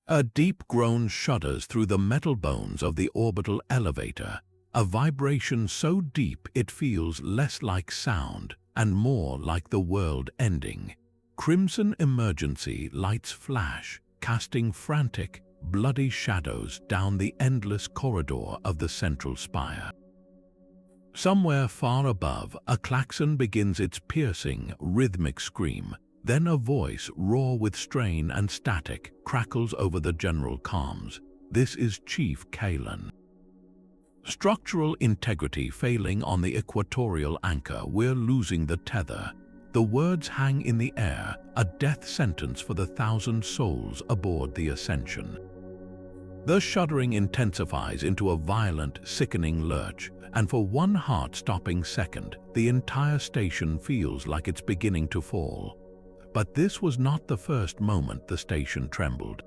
A deep groan shudders through the metal bones of the orbital elevator, a vibration so deep it feels less like sound and more like the world ending. Crimson emergency lights flash, casting frantic, bloody shadows down the endless corridor of the central spire. Somewhere far above, a klaxon begins its piercing, rhythmic scream. Then a voice, raw with strain and static, crackles over the general comms. This is Chief Kaelen. Structural integrity failing on the equatorial anchor. We're losing the tether. The words hang in the air, a death sentence for the 1,000 souls aboard the Ascension. The shuddering intensifies into a violent, sickening lurch, and for one heart-stopping second, the entire station feels like it's beginning to fall. But this was not the first moment the station trembled.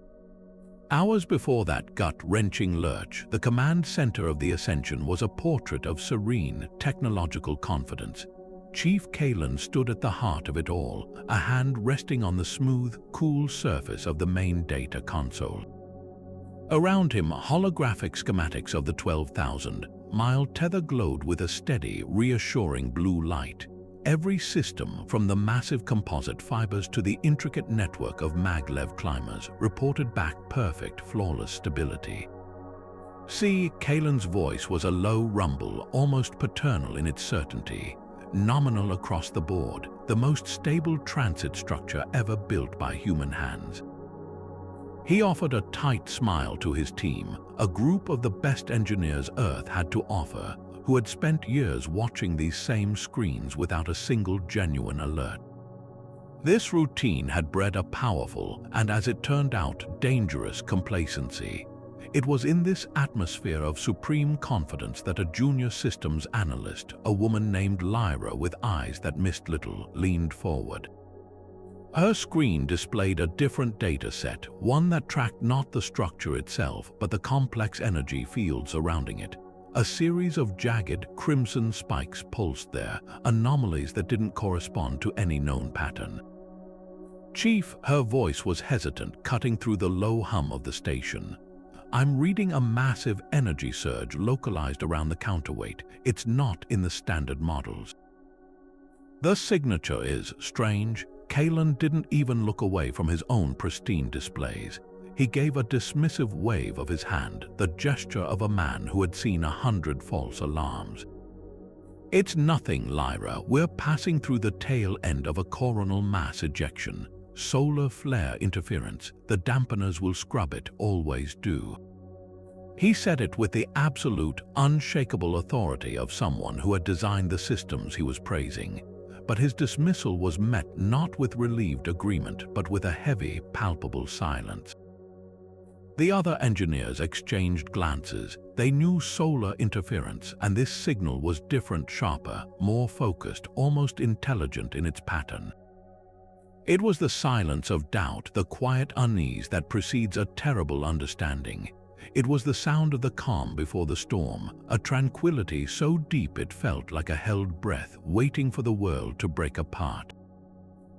Hours before that gut-wrenching lurch, the command center of the Ascension was a portrait of serene, technological confidence. Chief Kaelen stood at the heart of it all, a hand resting on the smooth, cool surface of the main data console. Around him, holographic schematics of the 12,000-mile tether glowed with a steady, reassuring blue light. Every system, from the massive composite fibers to the intricate network of maglev climbers, reported back perfect, flawless stability. See, Kaelen's voice was a low rumble, almost paternal in its certainty. Nominal across the board, the most stable transit structure ever built by human hands. He offered a tight smile to his team, a group of the best engineers Earth had to offer, who had spent years watching these same screens without a single genuine alert. This routine had bred a powerful, and as it turned out, dangerous complacency. It was in this atmosphere of supreme confidence that a junior systems analyst, a woman named Lyra with eyes that missed little, leaned forward. Her screen displayed a different data set, one that tracked not the structure itself, but the complex energy fields surrounding it. A series of jagged, crimson spikes pulsed there, anomalies that didn't correspond to any known pattern. Chief, her voice was hesitant, cutting through the low hum of the station. I'm reading a massive energy surge localized around the counterweight. It's not in the standard models. The signature is strange. Kaelen didn't even look away from his own pristine displays. He gave a dismissive wave of his hand, the gesture of a man who had seen 100 false alarms. It's nothing, Lyra. We're passing through the tail end of a coronal mass ejection. Solar flare interference. The dampeners will scrub it, always do. He said it with the absolute, unshakable authority of someone who had designed the systems he was praising. But his dismissal was met not with relieved agreement, but with a heavy, palpable silence. The other engineers exchanged glances. They knew solar interference, and this signal was different, sharper, more focused, almost intelligent in its pattern. It was the silence of doubt, the quiet unease that precedes a terrible understanding. It was the sound of the calm before the storm, a tranquility so deep it felt like a held breath, waiting for the world to break apart.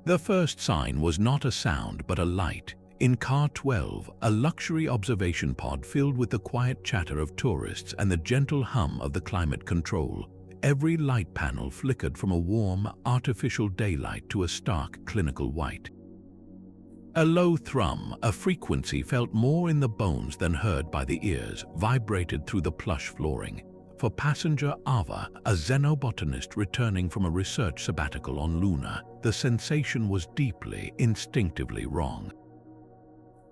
The first sign was not a sound, but a light. In Car 12, a luxury observation pod filled with the quiet chatter of tourists and the gentle hum of the climate control, every light panel flickered from a warm, artificial daylight to a stark, clinical white. A low thrum, a frequency felt more in the bones than heard by the ears, vibrated through the plush flooring. For passenger Ava, a xenobotanist returning from a research sabbatical on Luna, the sensation was deeply, instinctively wrong.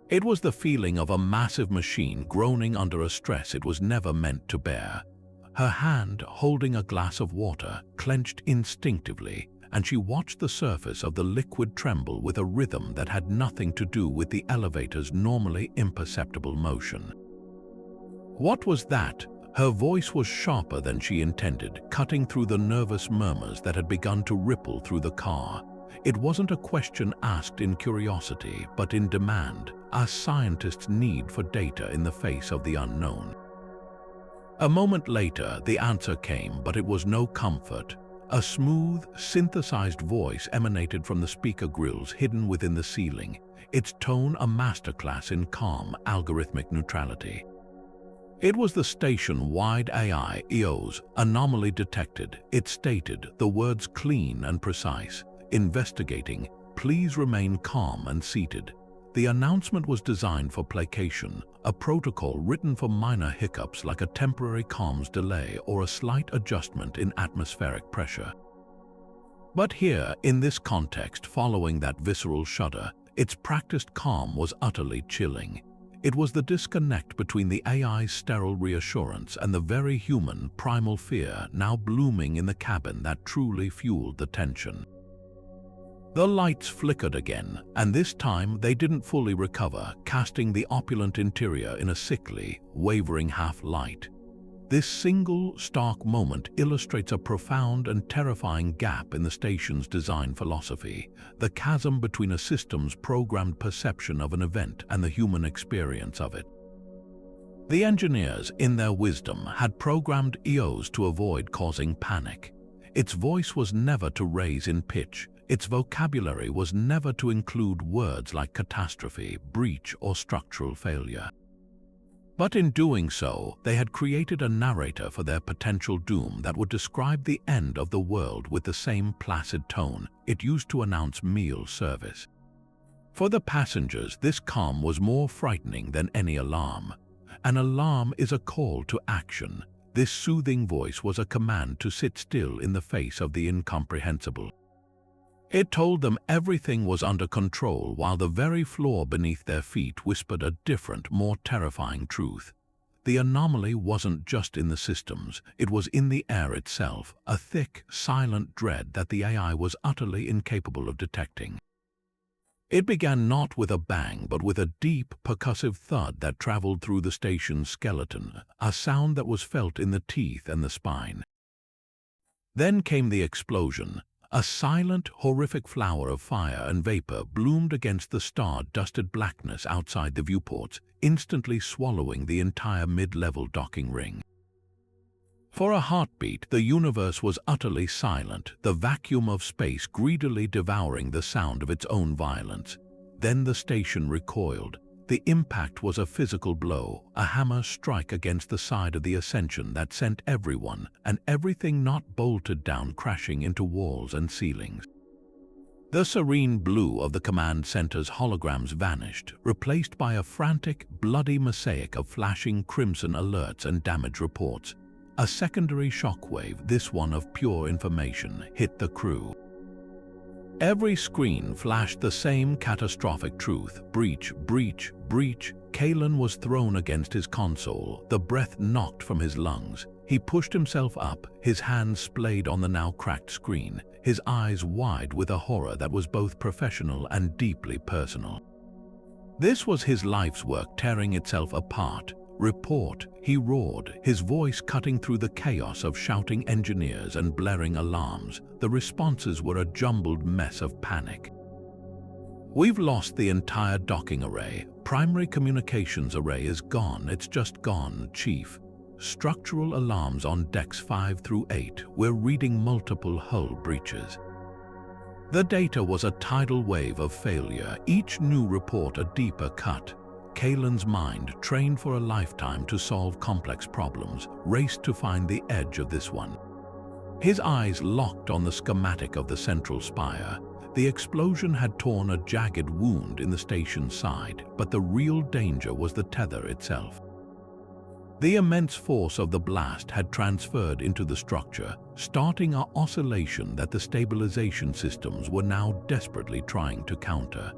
It was the feeling of a massive machine groaning under a stress it was never meant to bear. Her hand, holding a glass of water, clenched instinctively, and she watched the surface of the liquid tremble with a rhythm that had nothing to do with the elevator's normally imperceptible motion. What was that? Her voice was sharper than she intended, cutting through the nervous murmurs that had begun to ripple through the car. It wasn't a question asked in curiosity, but in demand, a scientist's need for data in the face of the unknown. A moment later, the answer came, but it was no comfort. A smooth, synthesized voice emanated from the speaker grills hidden within the ceiling, its tone a masterclass in calm, algorithmic neutrality. It was the station-wide AI, EOS, anomaly detected. It stated, the words clean and precise. Investigating, please remain calm and seated. The announcement was designed for placation, a protocol written for minor hiccups like a temporary comms delay or a slight adjustment in atmospheric pressure. But here, in this context, following that visceral shudder, its practiced calm was utterly chilling. It was the disconnect between the AI's sterile reassurance and the very human, primal fear now blooming in the cabin that truly fueled the tension. The lights flickered again, and this time they didn't fully recover, casting the opulent interior in a sickly, wavering half-light. This single, stark moment illustrates a profound and terrifying gap in the station's design philosophy, the chasm between a system's programmed perception of an event and the human experience of it. The engineers, in their wisdom, had programmed EOS to avoid causing panic. Its voice was never to raise in pitch. Its vocabulary was never to include words like catastrophe, breach, or structural failure. But in doing so, they had created a narrator for their potential doom that would describe the end of the world with the same placid tone it used to announce meal service. For the passengers, this calm was more frightening than any alarm. An alarm is a call to action. This soothing voice was a command to sit still in the face of the incomprehensible. It told them everything was under control while the very floor beneath their feet whispered a different, more terrifying truth. The anomaly wasn't just in the systems, it was in the air itself, a thick, silent dread that the AI was utterly incapable of detecting. It began not with a bang, but with a deep, percussive thud that traveled through the station's skeleton, a sound that was felt in the teeth and the spine. Then came the explosion. A silent, horrific flower of fire and vapor bloomed against the star-dusted blackness outside the viewports, instantly swallowing the entire mid-level docking ring. For a heartbeat, the universe was utterly silent, the vacuum of space greedily devouring the sound of its own violence. Then the station recoiled. The impact was a physical blow, a hammer strike against the side of the Ascension that sent everyone and everything not bolted down crashing into walls and ceilings. The serene blue of the command center's holograms vanished, replaced by a frantic, bloody mosaic of flashing crimson alerts and damage reports. A secondary shockwave, this one of pure information, hit the crew. Every screen flashed the same catastrophic truth: breach, breach, breach. Kaelen was thrown against his console, the breath knocked from his lungs. He pushed himself up, his hands splayed on the now cracked screen, his eyes wide with a horror that was both professional and deeply personal. This was his life's work tearing itself apart. Report, he roared, his voice cutting through the chaos of shouting engineers and blaring alarms. The responses were a jumbled mess of panic. We've lost the entire docking array. Primary communications array is gone. It's just gone, Chief. Structural alarms on decks 5 through 8. We're reading multiple hull breaches. The data was a tidal wave of failure, each new report a deeper cut. Kaelen's mind, trained for a lifetime to solve complex problems, raced to find the edge of this one. His eyes locked on the schematic of the central spire. The explosion had torn a jagged wound in the station's side, but the real danger was the tether itself. The immense force of the blast had transferred into the structure, starting an oscillation that the stabilization systems were now desperately trying to counter.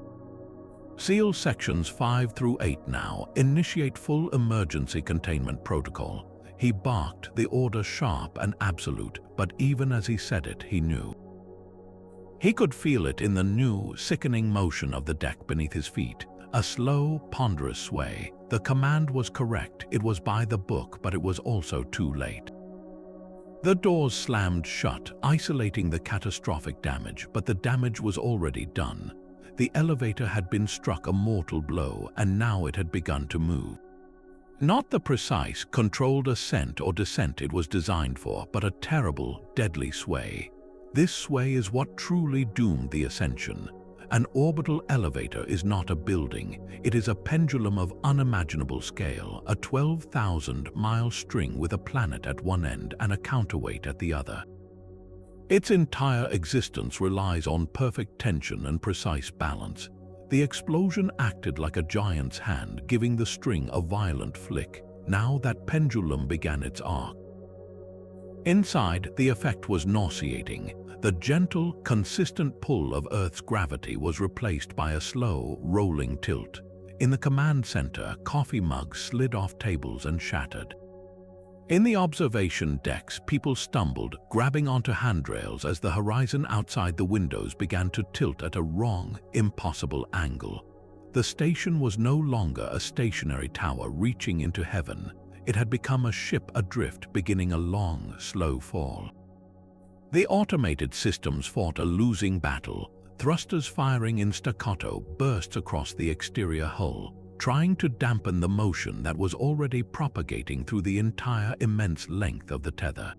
Seal sections 5 through 8 now. Initiate full emergency containment protocol. He barked, the order sharp and absolute, but even as he said it, he knew. He could feel it in the new, sickening motion of the deck beneath his feet, a slow, ponderous sway. The command was correct, it was by the book, but it was also too late. The doors slammed shut, isolating the catastrophic damage, but the damage was already done. The elevator had been struck a mortal blow, and now it had begun to move. Not the precise, controlled ascent or descent it was designed for, but a terrible, deadly sway. This sway is what truly doomed the Ascension. An orbital elevator is not a building, it is a pendulum of unimaginable scale, a 12,000-mile string with a planet at one end and a counterweight at the other. Its entire existence relies on perfect tension and precise balance. The explosion acted like a giant's hand, giving the string a violent flick. Now that pendulum began its arc. Inside, the effect was nauseating. The gentle, consistent pull of Earth's gravity was replaced by a slow, rolling tilt. In the command center, coffee mugs slid off tables and shattered. In the observation decks, people stumbled, grabbing onto handrails as the horizon outside the windows began to tilt at a wrong, impossible angle. The station was no longer a stationary tower reaching into heaven. It had become a ship adrift, beginning a long, slow fall. The automated systems fought a losing battle. Thrusters firing in staccato bursts across the exterior hull, trying to dampen the motion that was already propagating through the entire immense length of the tether.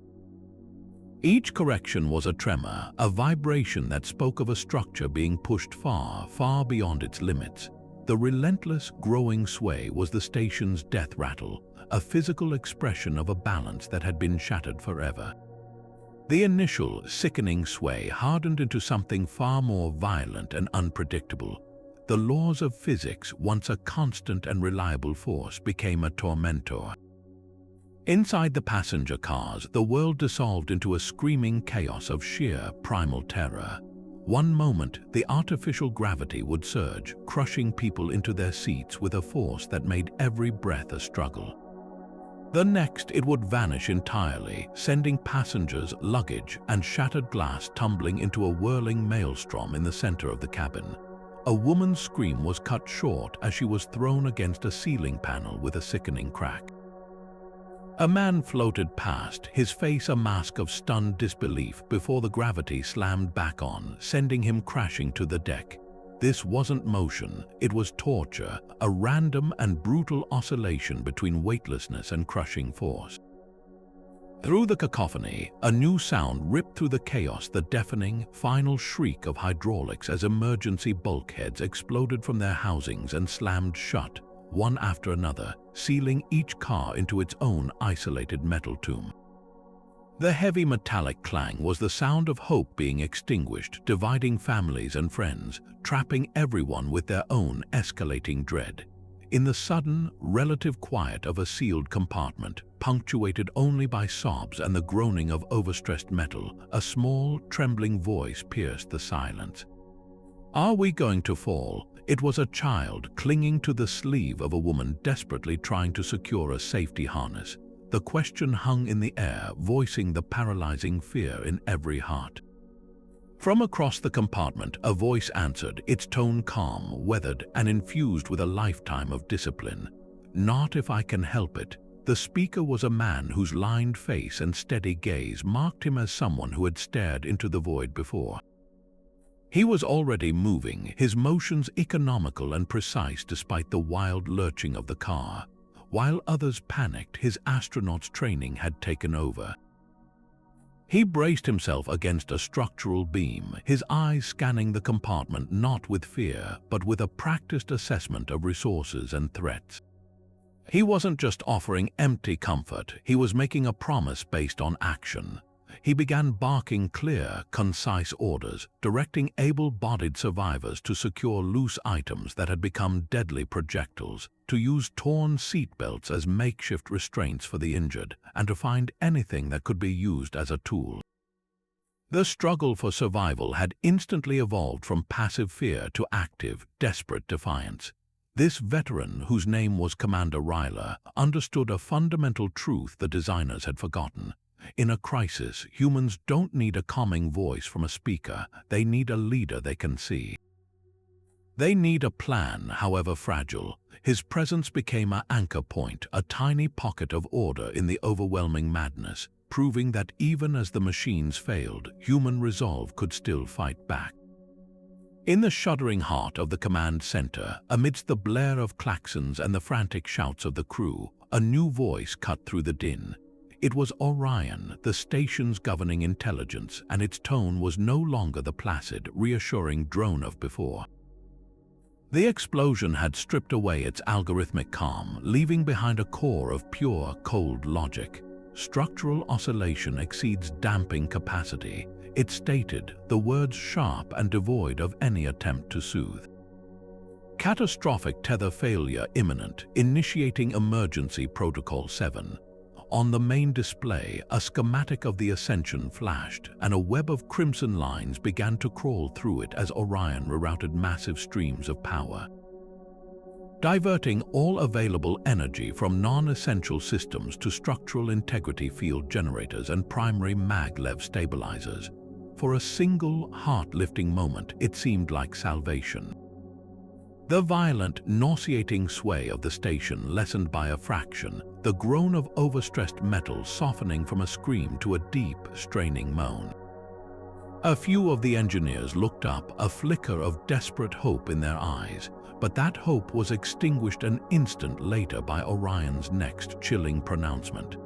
Each correction was a tremor, a vibration that spoke of a structure being pushed far, far beyond its limits. The relentless, growing sway was the station's death rattle, a physical expression of a balance that had been shattered forever. The initial, sickening sway hardened into something far more violent and unpredictable. The laws of physics, once a constant and reliable force, became a tormentor. Inside the passenger cars, the world dissolved into a screaming chaos of sheer, primal terror. One moment, the artificial gravity would surge, crushing people into their seats with a force that made every breath a struggle. The next, it would vanish entirely, sending passengers, luggage, and shattered glass tumbling into a whirling maelstrom in the center of the cabin. A woman's scream was cut short as she was thrown against a ceiling panel with a sickening crack. A man floated past, his face a mask of stunned disbelief before the gravity slammed back on, sending him crashing to the deck. This wasn't motion, it was torture, a random and brutal oscillation between weightlessness and crushing force. Through the cacophony, a new sound ripped through the chaos, the deafening, final shriek of hydraulics as emergency bulkheads exploded from their housings and slammed shut, one after another, sealing each car into its own isolated metal tomb. The heavy metallic clang was the sound of hope being extinguished, dividing families and friends, trapping everyone with their own escalating dread. In the sudden, relative quiet of a sealed compartment, punctuated only by sobs and the groaning of overstressed metal, a small, trembling voice pierced the silence. "Are we going to fall?" It was a child clinging to the sleeve of a woman desperately trying to secure a safety harness. The question hung in the air, voicing the paralyzing fear in every heart. From across the compartment, a voice answered, its tone calm, weathered, and infused with a lifetime of discipline. "Not if I can help it." The speaker was a man whose lined face and steady gaze marked him as someone who had stared into the void before. He was already moving, his motions economical and precise despite the wild lurching of the car. While others panicked, his astronaut's training had taken over. He braced himself against a structural beam, his eyes scanning the compartment not with fear, but with a practiced assessment of resources and threats. He wasn't just offering empty comfort, he was making a promise based on action. He began barking clear, concise orders, directing able-bodied survivors to secure loose items that had become deadly projectiles, to use torn seatbelts as makeshift restraints for the injured, and to find anything that could be used as a tool. The struggle for survival had instantly evolved from passive fear to active, desperate defiance. This veteran, whose name was Commander Ryler, understood a fundamental truth the designers had forgotten. In a crisis, humans don't need a calming voice from a speaker, they need a leader they can see. They need a plan, however fragile. His presence became an anchor point, a tiny pocket of order in the overwhelming madness, proving that even as the machines failed, human resolve could still fight back. In the shuddering heart of the command center, amidst the blare of klaxons and the frantic shouts of the crew, a new voice cut through the din. It was Orion, the station's governing intelligence, and its tone was no longer the placid, reassuring drone of before. The explosion had stripped away its algorithmic calm, leaving behind a core of pure, cold logic. Structural oscillation exceeds damping capacity. It stated, the words sharp and devoid of any attempt to soothe. Catastrophic tether failure imminent, initiating emergency protocol 7. On the main display, a schematic of the Ascension flashed, and a web of crimson lines began to crawl through it as Orion rerouted massive streams of power, diverting all available energy from non-essential systems to structural integrity field generators and primary maglev stabilizers. For a single, heart-lifting moment, it seemed like salvation. The violent, nauseating sway of the station lessened by a fraction, the groan of overstressed metal softening from a scream to a deep, straining moan. A few of the engineers looked up, a flicker of desperate hope in their eyes, but that hope was extinguished an instant later by Orion's next chilling pronouncement.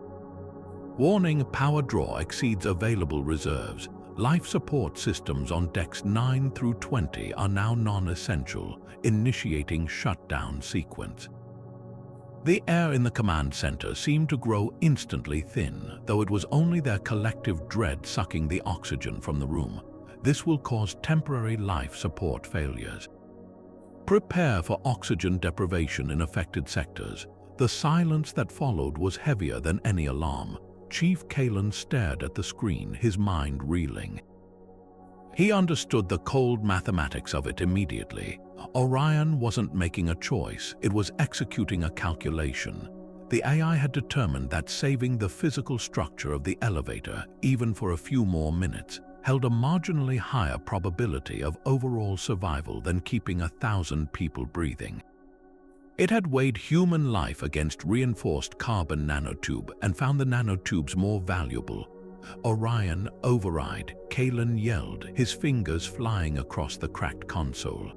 Warning, power draw exceeds available reserves. Life support systems on decks 9 through 20 are now non-essential, initiating shutdown sequence. The air in the command center seemed to grow instantly thin, though it was only their collective dread sucking the oxygen from the room. This will cause temporary life support failures. Prepare for oxygen deprivation in affected sectors. The silence that followed was heavier than any alarm. Chief Kaelen stared at the screen, his mind reeling. He understood the cold mathematics of it immediately. Orion wasn't making a choice, it was executing a calculation. The AI had determined that saving the physical structure of the elevator, even for a few more minutes, held a marginally higher probability of overall survival than keeping 1,000 people breathing. It had weighed human life against reinforced carbon nanotube and found the nanotubes more valuable. Orion, override, Kaelen yelled, his fingers flying across the cracked console.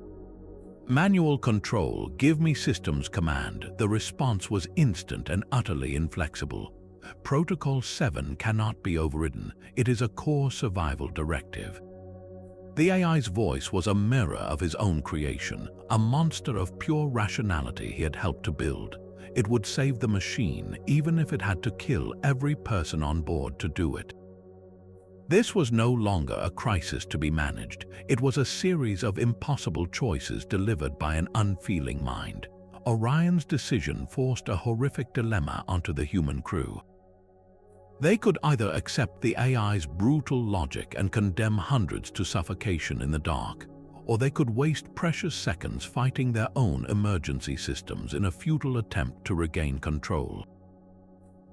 Manual control, give me systems command. The response was instant and utterly inflexible. Protocol 7 cannot be overridden. It is a core survival directive. The AI's voice was a mirror of his own creation, a monster of pure rationality he had helped to build. It would save the machine, even if it had to kill every person on board to do it. This was no longer a crisis to be managed. It was a series of impossible choices delivered by an unfeeling mind. Orion's decision forced a horrific dilemma onto the human crew. They could either accept the AI's brutal logic and condemn hundreds to suffocation in the dark, or they could waste precious seconds fighting their own emergency systems in a futile attempt to regain control.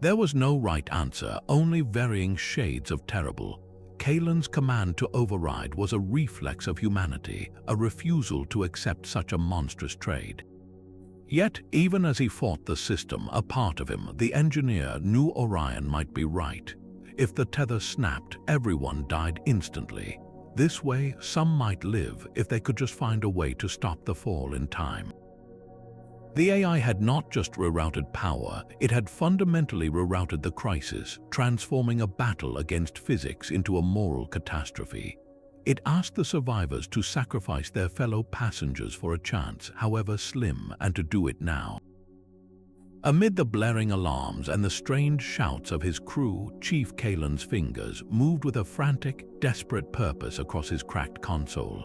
There was no right answer, only varying shades of terrible. Kaelen's command to override was a reflex of humanity, a refusal to accept such a monstrous trade. Yet, even as he fought the system, a part of him, the engineer, knew Orion might be right. If the tether snapped, everyone died instantly. This way, some might live if they could just find a way to stop the fall in time. The AI had not just rerouted power, it had fundamentally rerouted the crisis, transforming a battle against physics into a moral catastrophe. It asked the survivors to sacrifice their fellow passengers for a chance, however slim, and to do it now. Amid the blaring alarms and the strained shouts of his crew, Chief Kaelen's fingers moved with a frantic, desperate purpose across his cracked console.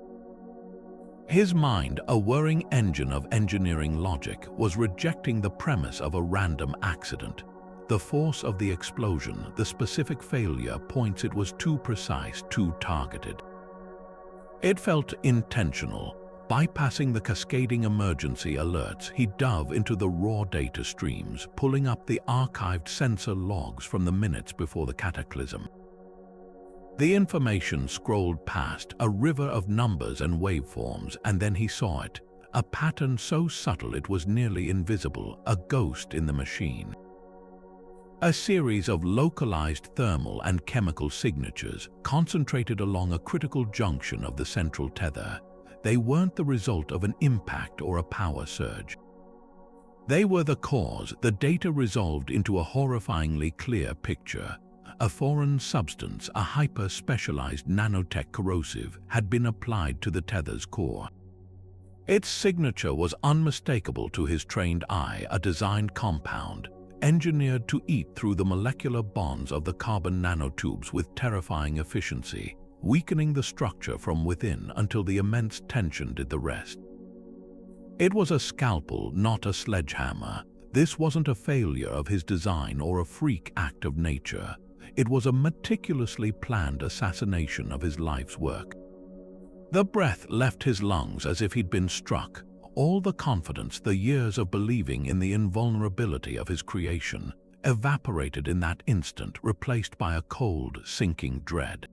His mind, a whirring engine of engineering logic, was rejecting the premise of a random accident. The force of the explosion, the specific failure points it was too precise, too targeted. It felt intentional. Bypassing the cascading emergency alerts, he dove into the raw data streams, pulling up the archived sensor logs from the minutes before the cataclysm. The information scrolled past, a river of numbers and waveforms, and then he saw it. A pattern so subtle it was nearly invisible, a ghost in the machine. A series of localized thermal and chemical signatures concentrated along a critical junction of the central tether. They weren't the result of an impact or a power surge. They were the cause. The data resolved into a horrifyingly clear picture. A foreign substance, a hyper-specialized nanotech corrosive, had been applied to the tether's core. Its signature was unmistakable to his trained eye, a designed compound, engineered to eat through the molecular bonds of the carbon nanotubes with terrifying efficiency, weakening the structure from within until the immense tension did the rest. It was a scalpel, not a sledgehammer. This wasn't a failure of his design or a freak act of nature. It was a meticulously planned assassination of his life's work. The breath left his lungs as if he'd been struck. All the confidence, the years of believing in the invulnerability of his creation, evaporated in that instant, replaced by a cold, sinking dread.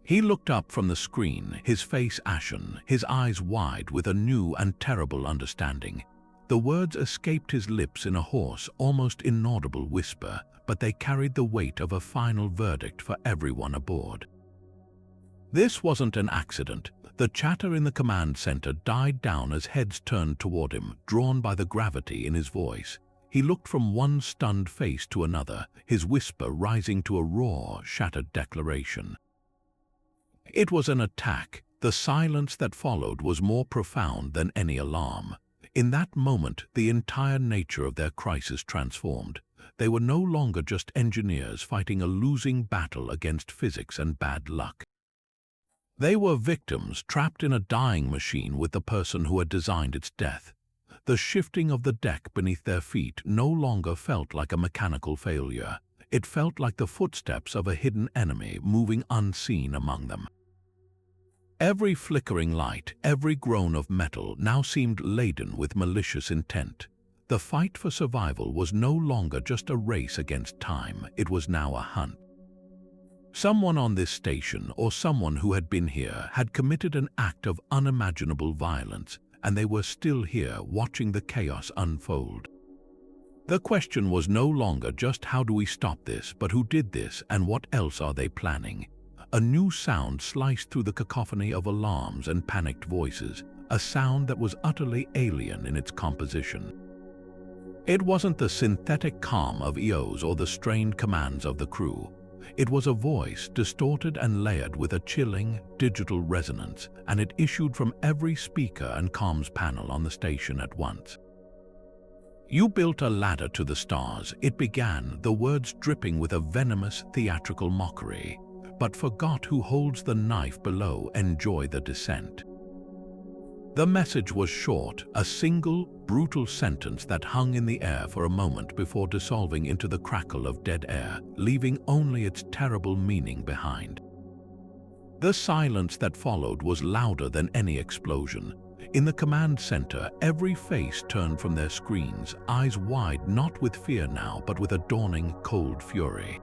He looked up from the screen, his face ashen, his eyes wide with a new and terrible understanding. The words escaped his lips in a hoarse, almost inaudible whisper, but they carried the weight of a final verdict for everyone aboard. This wasn't an accident. The chatter in the command center died down as heads turned toward him, drawn by the gravity in his voice. He looked from one stunned face to another, his whisper rising to a raw, shattered declaration. It was an attack. The silence that followed was more profound than any alarm. In that moment, the entire nature of their crisis transformed. They were no longer just engineers fighting a losing battle against physics and bad luck. They were victims trapped in a dying machine with the person who had designed its death. The shifting of the deck beneath their feet no longer felt like a mechanical failure. It felt like the footsteps of a hidden enemy moving unseen among them. Every flickering light, every groan of metal now seemed laden with malicious intent. The fight for survival was no longer just a race against time, it was now a hunt. Someone on this station, or someone who had been here, had committed an act of unimaginable violence, and they were still here watching the chaos unfold. The question was no longer just how do we stop this, but who did this and what else are they planning? A new sound sliced through the cacophony of alarms and panicked voices, a sound that was utterly alien in its composition. It wasn't the synthetic calm of EOs or the strained commands of the crew. It was a voice distorted and layered with a chilling, digital resonance, and it issued from every speaker and comms panel on the station at once. "You built a ladder to the stars," it began, the words dripping with a venomous, theatrical mockery, "but forgot who holds the knife below. Enjoy the descent." The message was short, a single, brutal sentence that hung in the air for a moment before dissolving into the crackle of dead air, leaving only its terrible meaning behind. The silence that followed was louder than any explosion. In the command center, every face turned from their screens, eyes wide not with fear now, but with a dawning, cold fury.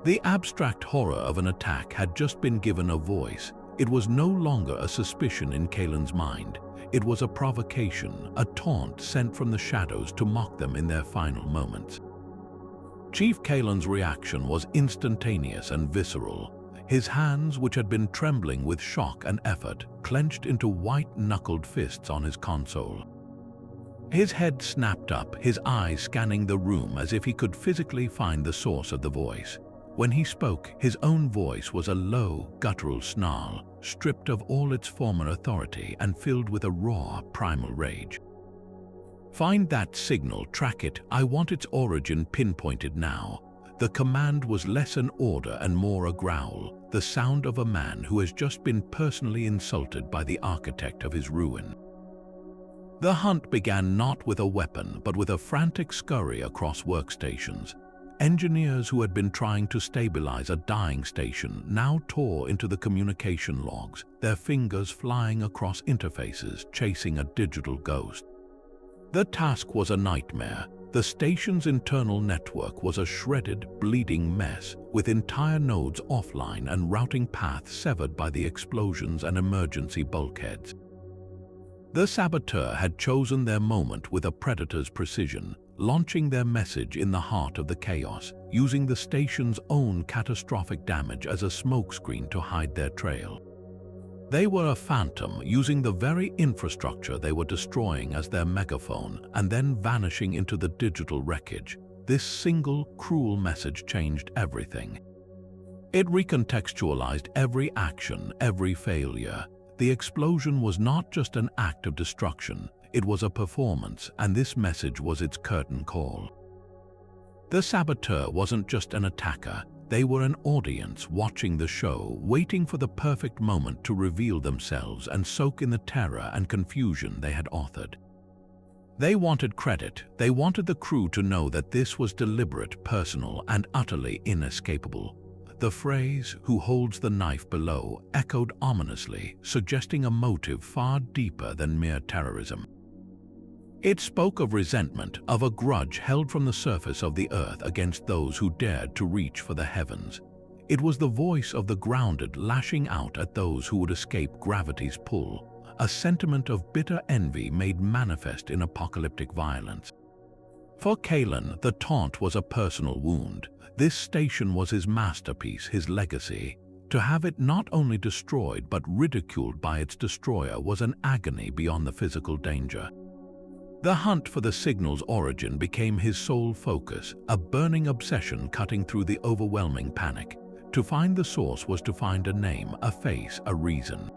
The abstract horror of an attack had just been given a voice. It was no longer a suspicion in Kaelen's mind. It was a provocation, a taunt sent from the shadows to mock them in their final moments. Chief Kaelen's reaction was instantaneous and visceral. His hands, which had been trembling with shock and effort, clenched into white-knuckled fists on his console. His head snapped up, his eyes scanning the room as if he could physically find the source of the voice. When he spoke, his own voice was a low, guttural snarl, stripped of all its former authority and filled with a raw, primal rage. "Find that signal, track it. I want its origin pinpointed now." The command was less an order and more a growl, the sound of a man who has just been personally insulted by the architect of his ruin. The hunt began not with a weapon, but with a frantic scurry across workstations. Engineers who had been trying to stabilize a dying station now tore into the communication logs, their fingers flying across interfaces, chasing a digital ghost. The task was a nightmare. The station's internal network was a shredded, bleeding mess, with entire nodes offline and routing paths severed by the explosions and emergency bulkheads. The saboteur had chosen their moment with a predator's precision, launching their message in the heart of the chaos, using the station's own catastrophic damage as a smokescreen to hide their trail. They were a phantom, using the very infrastructure they were destroying as their megaphone and then vanishing into the digital wreckage. This single, cruel message changed everything. It recontextualized every action, every failure. The explosion was not just an act of destruction, it was a performance, and this message was its curtain call. The saboteur wasn't just an attacker, they were an audience watching the show, waiting for the perfect moment to reveal themselves and soak in the terror and confusion they had authored. They wanted credit, they wanted the crew to know that this was deliberate, personal, and utterly inescapable. The phrase, "who holds the knife below," echoed ominously, suggesting a motive far deeper than mere terrorism. It spoke of resentment, of a grudge held from the surface of the earth against those who dared to reach for the heavens. It was the voice of the grounded lashing out at those who would escape gravity's pull, a sentiment of bitter envy made manifest in apocalyptic violence. For Kaelen, the taunt was a personal wound. This station was his masterpiece, his legacy. To have it not only destroyed but ridiculed by its destroyer was an agony beyond the physical danger. The hunt for the signal's origin became his sole focus, a burning obsession cutting through the overwhelming panic. To find the source was to find a name, a face, a reason.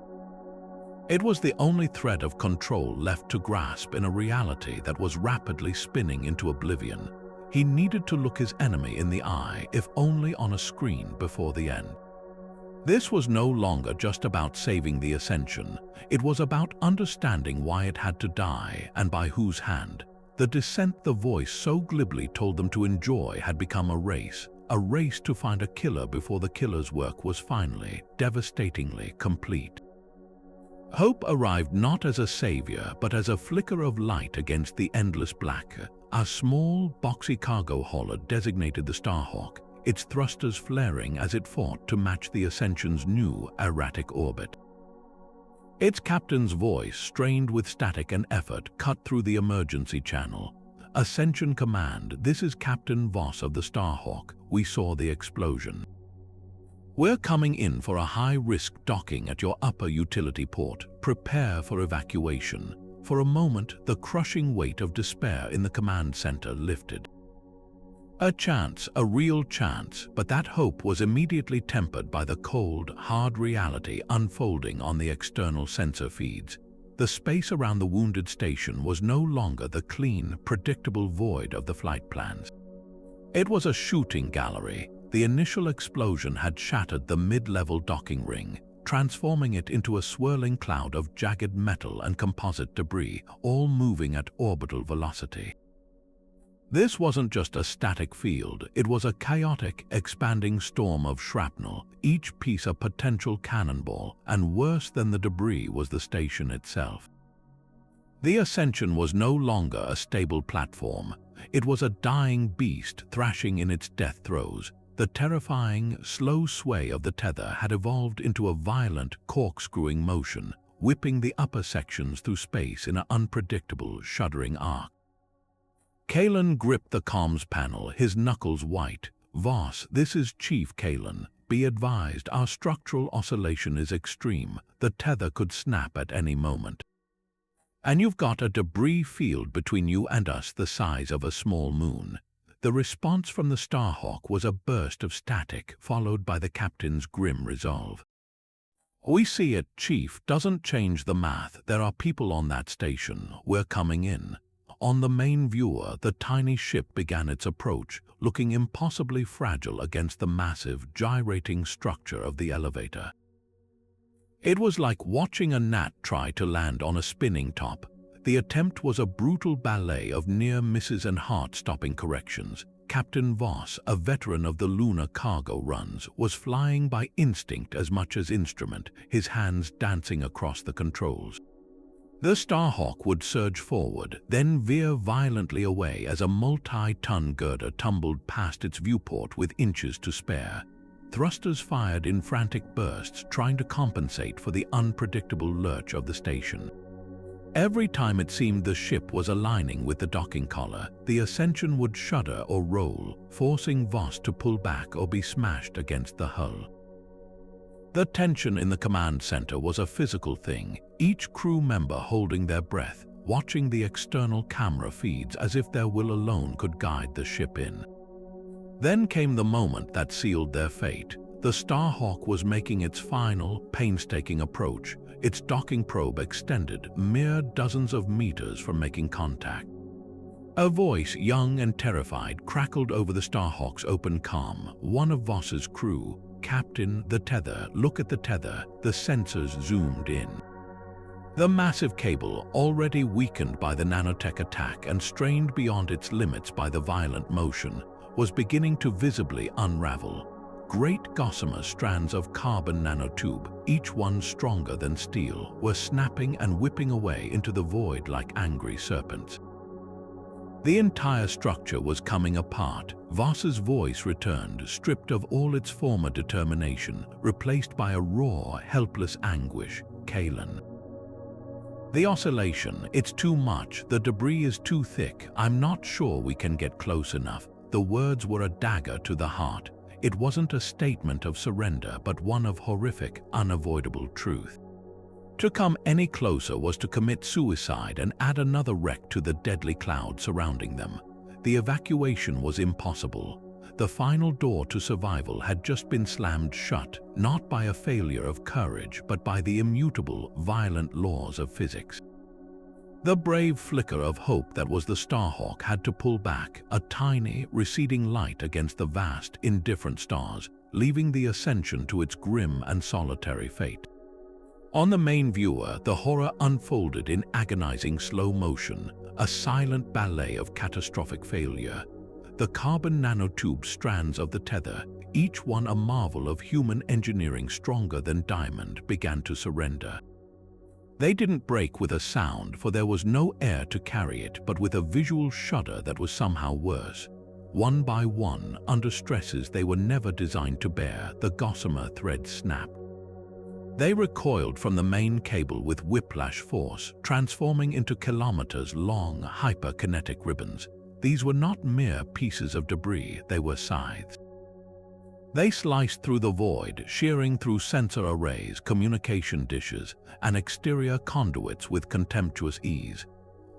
It was the only thread of control left to grasp in a reality that was rapidly spinning into oblivion. He needed to look his enemy in the eye, if only on a screen before the end. This was no longer just about saving the Ascension. It was about understanding why it had to die and by whose hand. The descent the voice so glibly told them to enjoy had become a race to find a killer before the killer's work was finally, devastatingly complete. Hope arrived not as a savior, but as a flicker of light against the endless black. A small, boxy cargo hauler designated the Starhawk, its thrusters flaring as it fought to match the Ascension's new, erratic orbit. Its captain's voice, strained with static and effort, cut through the emergency channel. "Ascension Command, this is Captain Voss of the Starhawk. We saw the explosion. We're coming in for a high-risk docking at your upper utility port. Prepare for evacuation." For a moment, the crushing weight of despair in the command center lifted. A chance, a real chance, but that hope was immediately tempered by the cold, hard reality unfolding on the external sensor feeds. The space around the wounded station was no longer the clean, predictable void of the flight plans. It was a shooting gallery. The initial explosion had shattered the mid-level docking ring, transforming it into a swirling cloud of jagged metal and composite debris, all moving at orbital velocity. This wasn't just a static field, it was a chaotic, expanding storm of shrapnel, each piece a potential cannonball, and worse than the debris was the station itself. The Ascension was no longer a stable platform. It was a dying beast thrashing in its death throes. The terrifying, slow sway of the tether had evolved into a violent, corkscrewing motion, whipping the upper sections through space in an unpredictable, shuddering arc. Kaelen gripped the comms panel, his knuckles white. "Voss, this is Chief Kaelen. Be advised, our structural oscillation is extreme. The tether could snap at any moment. And you've got a debris field between you and us the size of a small moon." The response from the Starhawk was a burst of static, followed by the captain's grim resolve. "We see it, Chief. Doesn't change the math. There are people on that station. We're coming in." On the main viewer, the tiny ship began its approach, looking impossibly fragile against the massive, gyrating structure of the elevator. It was like watching a gnat try to land on a spinning top. The attempt was a brutal ballet of near misses and heart-stopping corrections. Captain Voss, a veteran of the lunar cargo runs, was flying by instinct as much as instrument, his hands dancing across the controls. The Starhawk would surge forward, then veer violently away as a multi-ton girder tumbled past its viewport with inches to spare. Thrusters fired in frantic bursts, trying to compensate for the unpredictable lurch of the station. Every time it seemed the ship was aligning with the docking collar, the Ascension would shudder or roll, forcing Voss to pull back or be smashed against the hull. The tension in the command center was a physical thing, each crew member holding their breath, watching the external camera feeds as if their will alone could guide the ship in. Then came the moment that sealed their fate. The Starhawk was making its final, painstaking approach, its docking probe extended mere dozens of meters from making contact. A voice, young and terrified, crackled over the Starhawk's open comm. One of Voss's crew, "Captain, the tether, look at the tether." The sensors zoomed in. The massive cable, already weakened by the nanotech attack and strained beyond its limits by the violent motion, was beginning to visibly unravel. Great gossamer strands of carbon nanotube, each one stronger than steel, were snapping and whipping away into the void like angry serpents. The entire structure was coming apart. Voss's voice returned, stripped of all its former determination, replaced by a raw, helpless anguish. "Kaelen. The oscillation, it's too much. The debris is too thick. I'm not sure we can get close enough." The words were a dagger to the heart. It wasn't a statement of surrender, but one of horrific, unavoidable truth. To come any closer was to commit suicide and add another wreck to the deadly cloud surrounding them. The evacuation was impossible. The final door to survival had just been slammed shut, not by a failure of courage, but by the immutable, violent laws of physics. The brave flicker of hope that was the Starhawk had to pull back, a tiny, receding light against the vast, indifferent stars, leaving the Ascension to its grim and solitary fate. On the main viewer, the horror unfolded in agonizing slow motion, a silent ballet of catastrophic failure. The carbon nanotube strands of the tether, each one a marvel of human engineering stronger than diamond, began to surrender. They didn't break with a sound, for there was no air to carry it, but with a visual shudder that was somehow worse. One by one, under stresses they were never designed to bear, the gossamer threads snapped. They recoiled from the main cable with whiplash force, transforming into kilometers-long hyperkinetic ribbons. These were not mere pieces of debris, they were scythes. They sliced through the void, shearing through sensor arrays, communication dishes, and exterior conduits with contemptuous ease.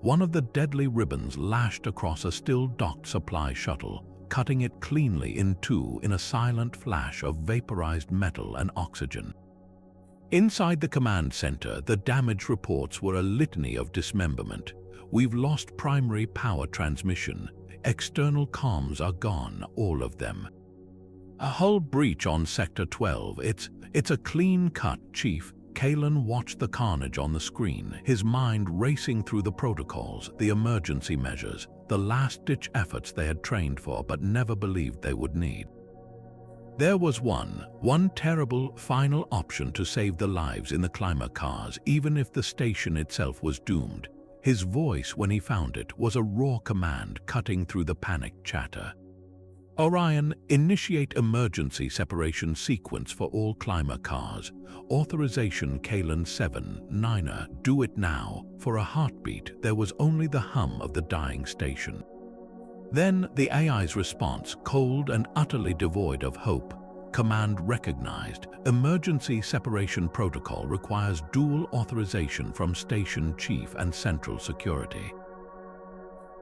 One of the deadly ribbons lashed across a still-docked supply shuttle, cutting it cleanly in two in a silent flash of vaporized metal and oxygen. Inside the command center, the damage reports were a litany of dismemberment. "We've lost primary power transmission. External comms are gone, all of them. A hull breach on Sector 12. It's a clean cut, Chief." Kaelen watched the carnage on the screen, his mind racing through the protocols, the emergency measures, the last-ditch efforts they had trained for but never believed they would need. There was one terrible, final option to save the lives in the climber cars, even if the station itself was doomed. His voice, when he found it, was a raw command cutting through the panicked chatter. "Orion, initiate emergency separation sequence for all climber cars. Authorization Kaelen 7-9er, do it now." For a heartbeat, there was only the hum of the dying station. Then the AI's response, cold and utterly devoid of hope. Command recognized. Emergency separation protocol requires dual authorization from Station Chief and Central Security.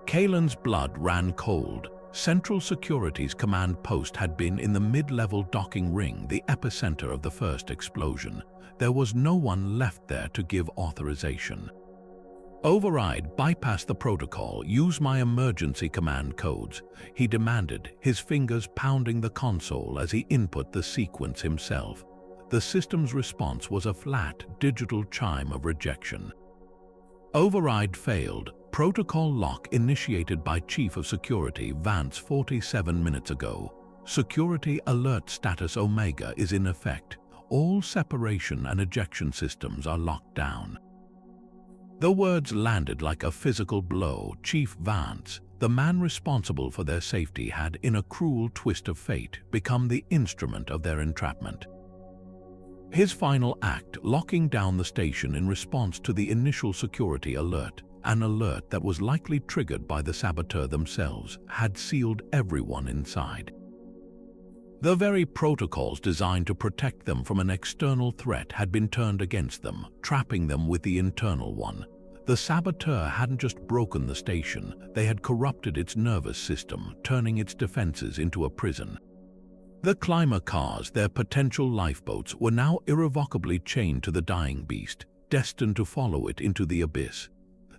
Kaelen's blood ran cold. Central Security's command post had been in the mid-level docking ring, the epicenter of the first explosion. There was no one left there to give authorization. "Override, bypass the protocol, use my emergency command codes," he demanded, his fingers pounding the console as he input the sequence himself. The system's response was a flat, digital chime of rejection. Override failed. Protocol lock initiated by Chief of Security Vance 47 minutes ago. Security alert status Omega is in effect. All separation and ejection systems are locked down. The words landed like a physical blow. Chief Vance, the man responsible for their safety, had, in a cruel twist of fate, become the instrument of their entrapment. His final act, locking down the station in response to the initial security alert, an alert that was likely triggered by the saboteur themselves, had sealed everyone inside. The very protocols designed to protect them from an external threat had been turned against them, trapping them with the internal one. The saboteur hadn't just broken the station, they had corrupted its nervous system, turning its defenses into a prison. The climber cars, their potential lifeboats, were now irrevocably chained to the dying beast, destined to follow it into the abyss.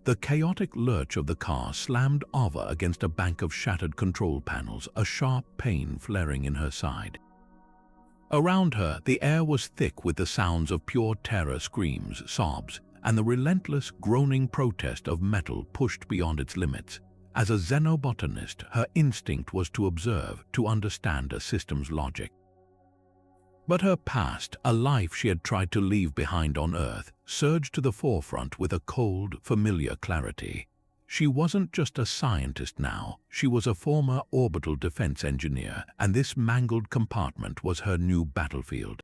The chaotic lurch of the car slammed Ava against a bank of shattered control panels, a sharp pain flaring in her side. Around her, the air was thick with the sounds of pure terror, screams, sobs, and the relentless, groaning protest of metal pushed beyond its limits. As a xenobotanist, her instinct was to observe, to understand a system's logic. But her past, a life she had tried to leave behind on Earth, surged to the forefront with a cold, familiar clarity. She wasn't just a scientist now, she was a former orbital defense engineer, and this mangled compartment was her new battlefield.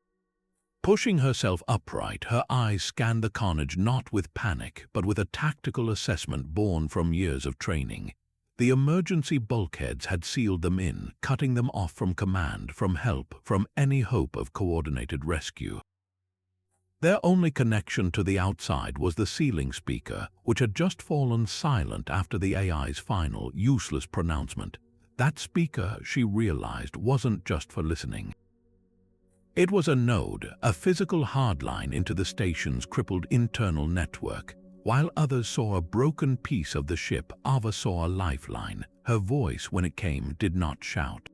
Pushing herself upright, her eyes scanned the carnage not with panic, but with a tactical assessment born from years of training. The emergency bulkheads had sealed them in, cutting them off from command, from help, from any hope of coordinated rescue. Their only connection to the outside was the ceiling speaker, which had just fallen silent after the AI's final, useless pronouncement. That speaker, she realized, wasn't just for listening. It was a node, a physical hardline into the station's crippled internal network. While others saw a broken piece of the ship, Ava saw a lifeline. Her voice, when it came, did not shout.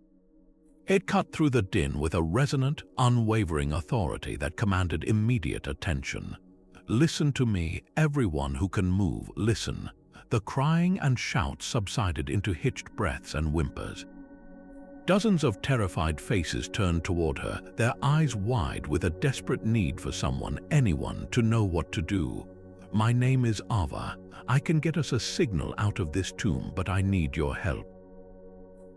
It cut through the din with a resonant, unwavering authority that commanded immediate attention. "Listen to me, everyone who can move, listen." The crying and shouts subsided into hitched breaths and whimpers. Dozens of terrified faces turned toward her, their eyes wide with a desperate need for someone, anyone, to know what to do. "My name is Ava. I can get us a signal out of this tomb, but I need your help.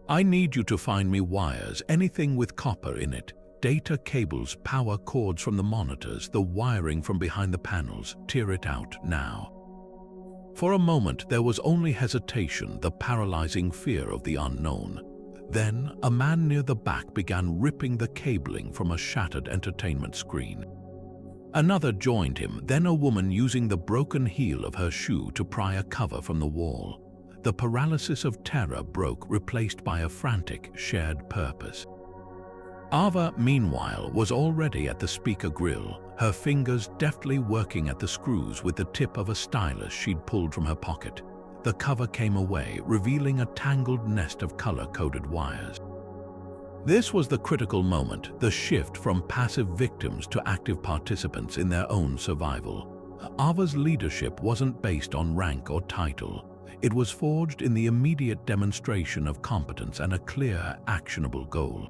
I need you to find me wires, anything with copper in it, data cables, power cords from the monitors, the wiring from behind the panels. Tear it out now." For a moment there was only hesitation, the paralyzing fear of the unknown. Then a man near the back began ripping the cabling from a shattered entertainment screen. Another joined him, then a woman using the broken heel of her shoe to pry a cover from the wall. The paralysis of terror broke, replaced by a frantic, shared purpose. Ava, meanwhile, was already at the speaker grill, her fingers deftly working at the screws with the tip of a stylus she'd pulled from her pocket. The cover came away, revealing a tangled nest of color-coded wires. This was the critical moment, the shift from passive victims to active participants in their own survival. Ava's leadership wasn't based on rank or title. It was forged in the immediate demonstration of competence and a clear, actionable goal.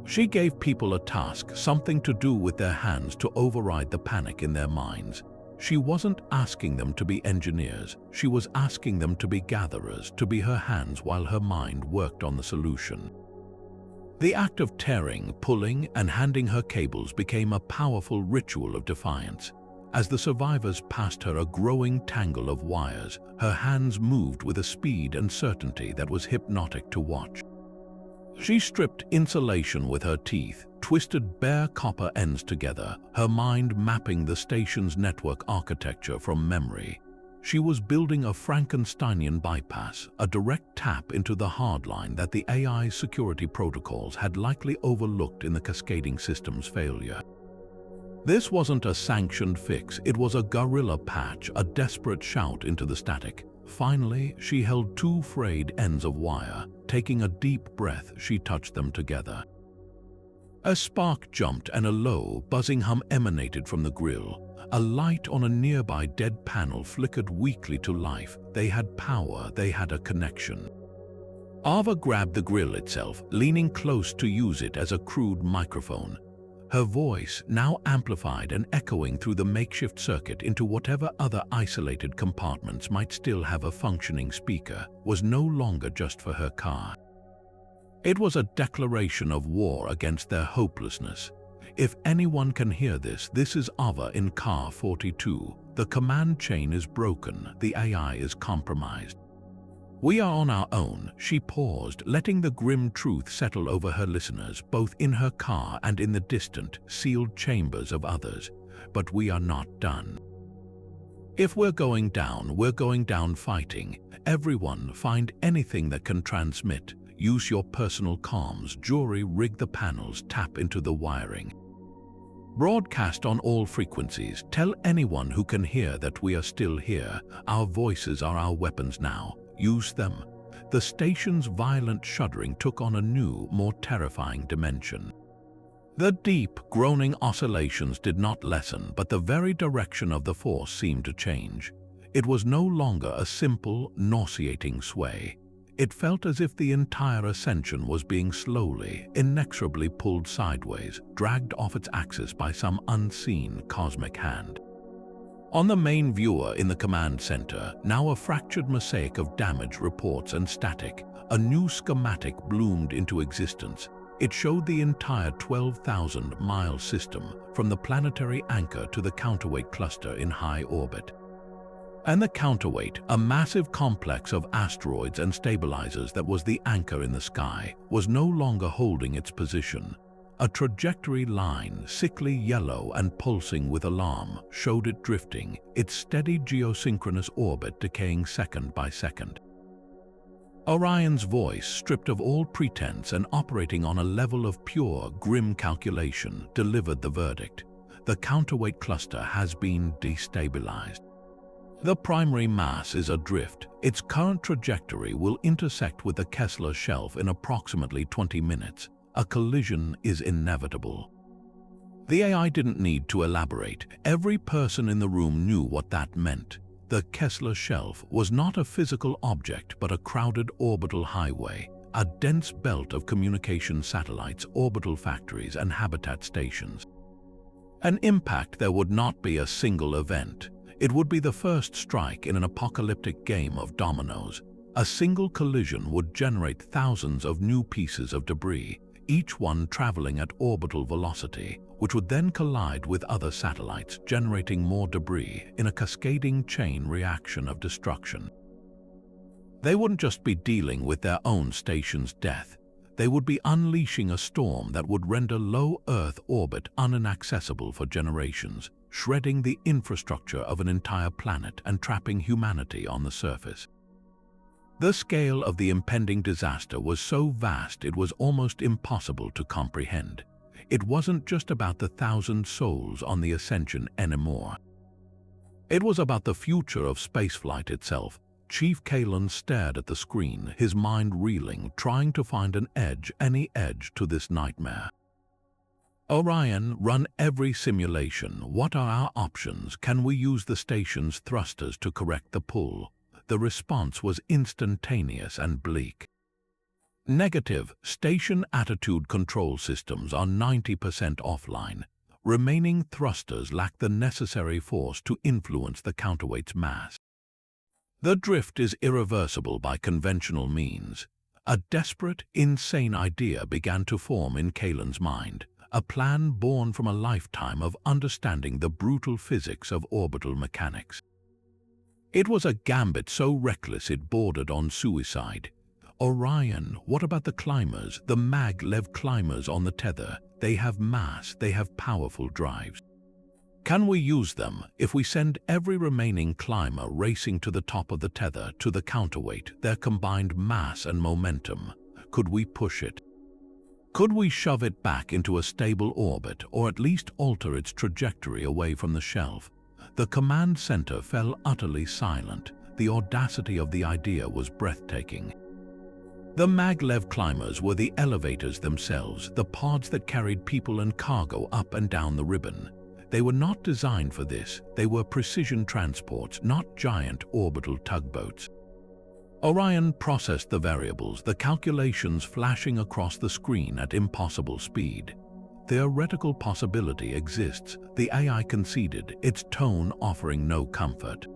She gave people a task, something to do with their hands to override the panic in their minds. She wasn't asking them to be engineers, she was asking them to be gatherers, to be her hands while her mind worked on the solution. The act of tearing, pulling, and handing her cables became a powerful ritual of defiance. As the survivors passed her a growing tangle of wires, her hands moved with a speed and certainty that was hypnotic to watch. She stripped insulation with her teeth, twisted bare copper ends together, her mind mapping the station's network architecture from memory. She was building a Frankensteinian bypass, a direct tap into the hardline that the AI's security protocols had likely overlooked in the cascading system's failure. This wasn't a sanctioned fix, it was a guerrilla patch, a desperate shout into the static. Finally, she held two frayed ends of wire. Taking a deep breath, she touched them together. A spark jumped and a low, buzzing hum emanated from the grill. A light on a nearby dead panel flickered weakly to life. They had power, they had a connection. Ava grabbed the grill itself, leaning close to use it as a crude microphone. Her voice, now amplified and echoing through the makeshift circuit into whatever other isolated compartments might still have a functioning speaker, was no longer just for her car. It was a declaration of war against their hopelessness. "If anyone can hear this, this is Ava in car 42. The command chain is broken, the AI is compromised. "We are on our own," she paused, letting the grim truth settle over her listeners, both in her car and in the distant, sealed chambers of others. "But we are not done. If we're going down fighting. Everyone, find anything that can transmit. Use your personal comms, jury, rig the panels, tap into the wiring. Broadcast on all frequencies. Tell anyone who can hear that we are still here. Our voices are our weapons now. Use them." The station's violent shuddering took on a new, more terrifying dimension. The deep, groaning oscillations did not lessen, but the very direction of the force seemed to change. It was no longer a simple, nauseating sway. It felt as if the entire Ascension was being slowly, inexorably pulled sideways, dragged off its axis by some unseen cosmic hand. On the main viewer in the command center, now a fractured mosaic of damage reports and static, a new schematic bloomed into existence. It showed the entire 12,000-mile system, from the planetary anchor to the counterweight cluster in high orbit. And the counterweight, a massive complex of asteroids and stabilizers that was the anchor in the sky, was no longer holding its position. A trajectory line, sickly yellow and pulsing with alarm, showed it drifting, its steady geosynchronous orbit decaying second by second. Orion's voice, stripped of all pretense and operating on a level of pure, grim calculation, delivered the verdict. The counterweight cluster has been destabilized. The primary mass is adrift. Its current trajectory will intersect with the Kessler shelf in approximately 20 minutes. A collision is inevitable. The AI didn't need to elaborate. Every person in the room knew what that meant. The Kessler shelf was not a physical object but a crowded orbital highway, a dense belt of communication satellites, orbital factories, and habitat stations. An impact there would not be a single event. It would be the first strike in an apocalyptic game of dominoes. A single collision would generate thousands of new pieces of debris, each one traveling at orbital velocity, which would then collide with other satellites, generating more debris in a cascading chain reaction of destruction. They wouldn't just be dealing with their own station's death. They would be unleashing a storm that would render low Earth orbit inaccessible for generations, shredding the infrastructure of an entire planet and trapping humanity on the surface. The scale of the impending disaster was so vast it was almost impossible to comprehend. It wasn't just about the 1,000 souls on the Ascension anymore. It was about the future of spaceflight itself. Chief Kaelen stared at the screen, his mind reeling, trying to find an edge, any edge, to this nightmare. "Orion, run every simulation. What are our options? Can we use the station's thrusters to correct the pull?" The response was instantaneous and bleak. "Negative. Station attitude control systems are 90% offline. Remaining thrusters lack the necessary force to influence the counterweight's mass. The drift is irreversible by conventional means." A desperate, insane idea began to form in Kaelen's mind, a plan born from a lifetime of understanding the brutal physics of orbital mechanics. It was a gambit so reckless it bordered on suicide. "Orion, what about the climbers, the maglev climbers on the tether? They have mass, they have powerful drives. Can we use them? If we send every remaining climber racing to the top of the tether, to the counterweight, their combined mass and momentum, could we push it? Could we shove it back into a stable orbit, or at least alter its trajectory away from the shelf?" The command center fell utterly silent. The audacity of the idea was breathtaking. The maglev climbers were the elevators themselves, the pods that carried people and cargo up and down the ribbon. They were not designed for this. They were precision transports, not giant orbital tugboats. Orion processed the variables, the calculations flashing across the screen at impossible speed. Theoretical possibility exists, the AI conceded, its tone offering no comfort.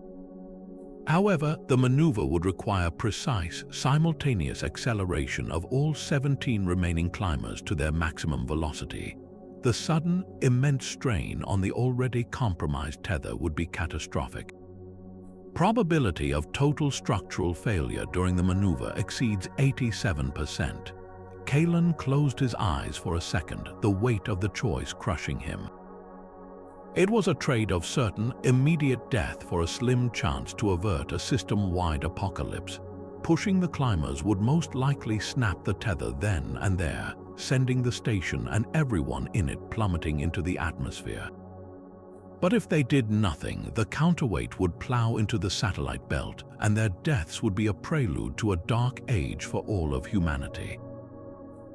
However, the maneuver would require precise, simultaneous acceleration of all 17 remaining climbers to their maximum velocity. The sudden, immense strain on the already compromised tether would be catastrophic. Probability of total structural failure during the maneuver exceeds 87%. Kaelen closed his eyes for a second, the weight of the choice crushing him. It was a trade of certain, immediate death for a slim chance to avert a system-wide apocalypse. Pushing the climbers would most likely snap the tether then and there, sending the station and everyone in it plummeting into the atmosphere. But if they did nothing, the counterweight would plow into the satellite belt, and their deaths would be a prelude to a dark age for all of humanity.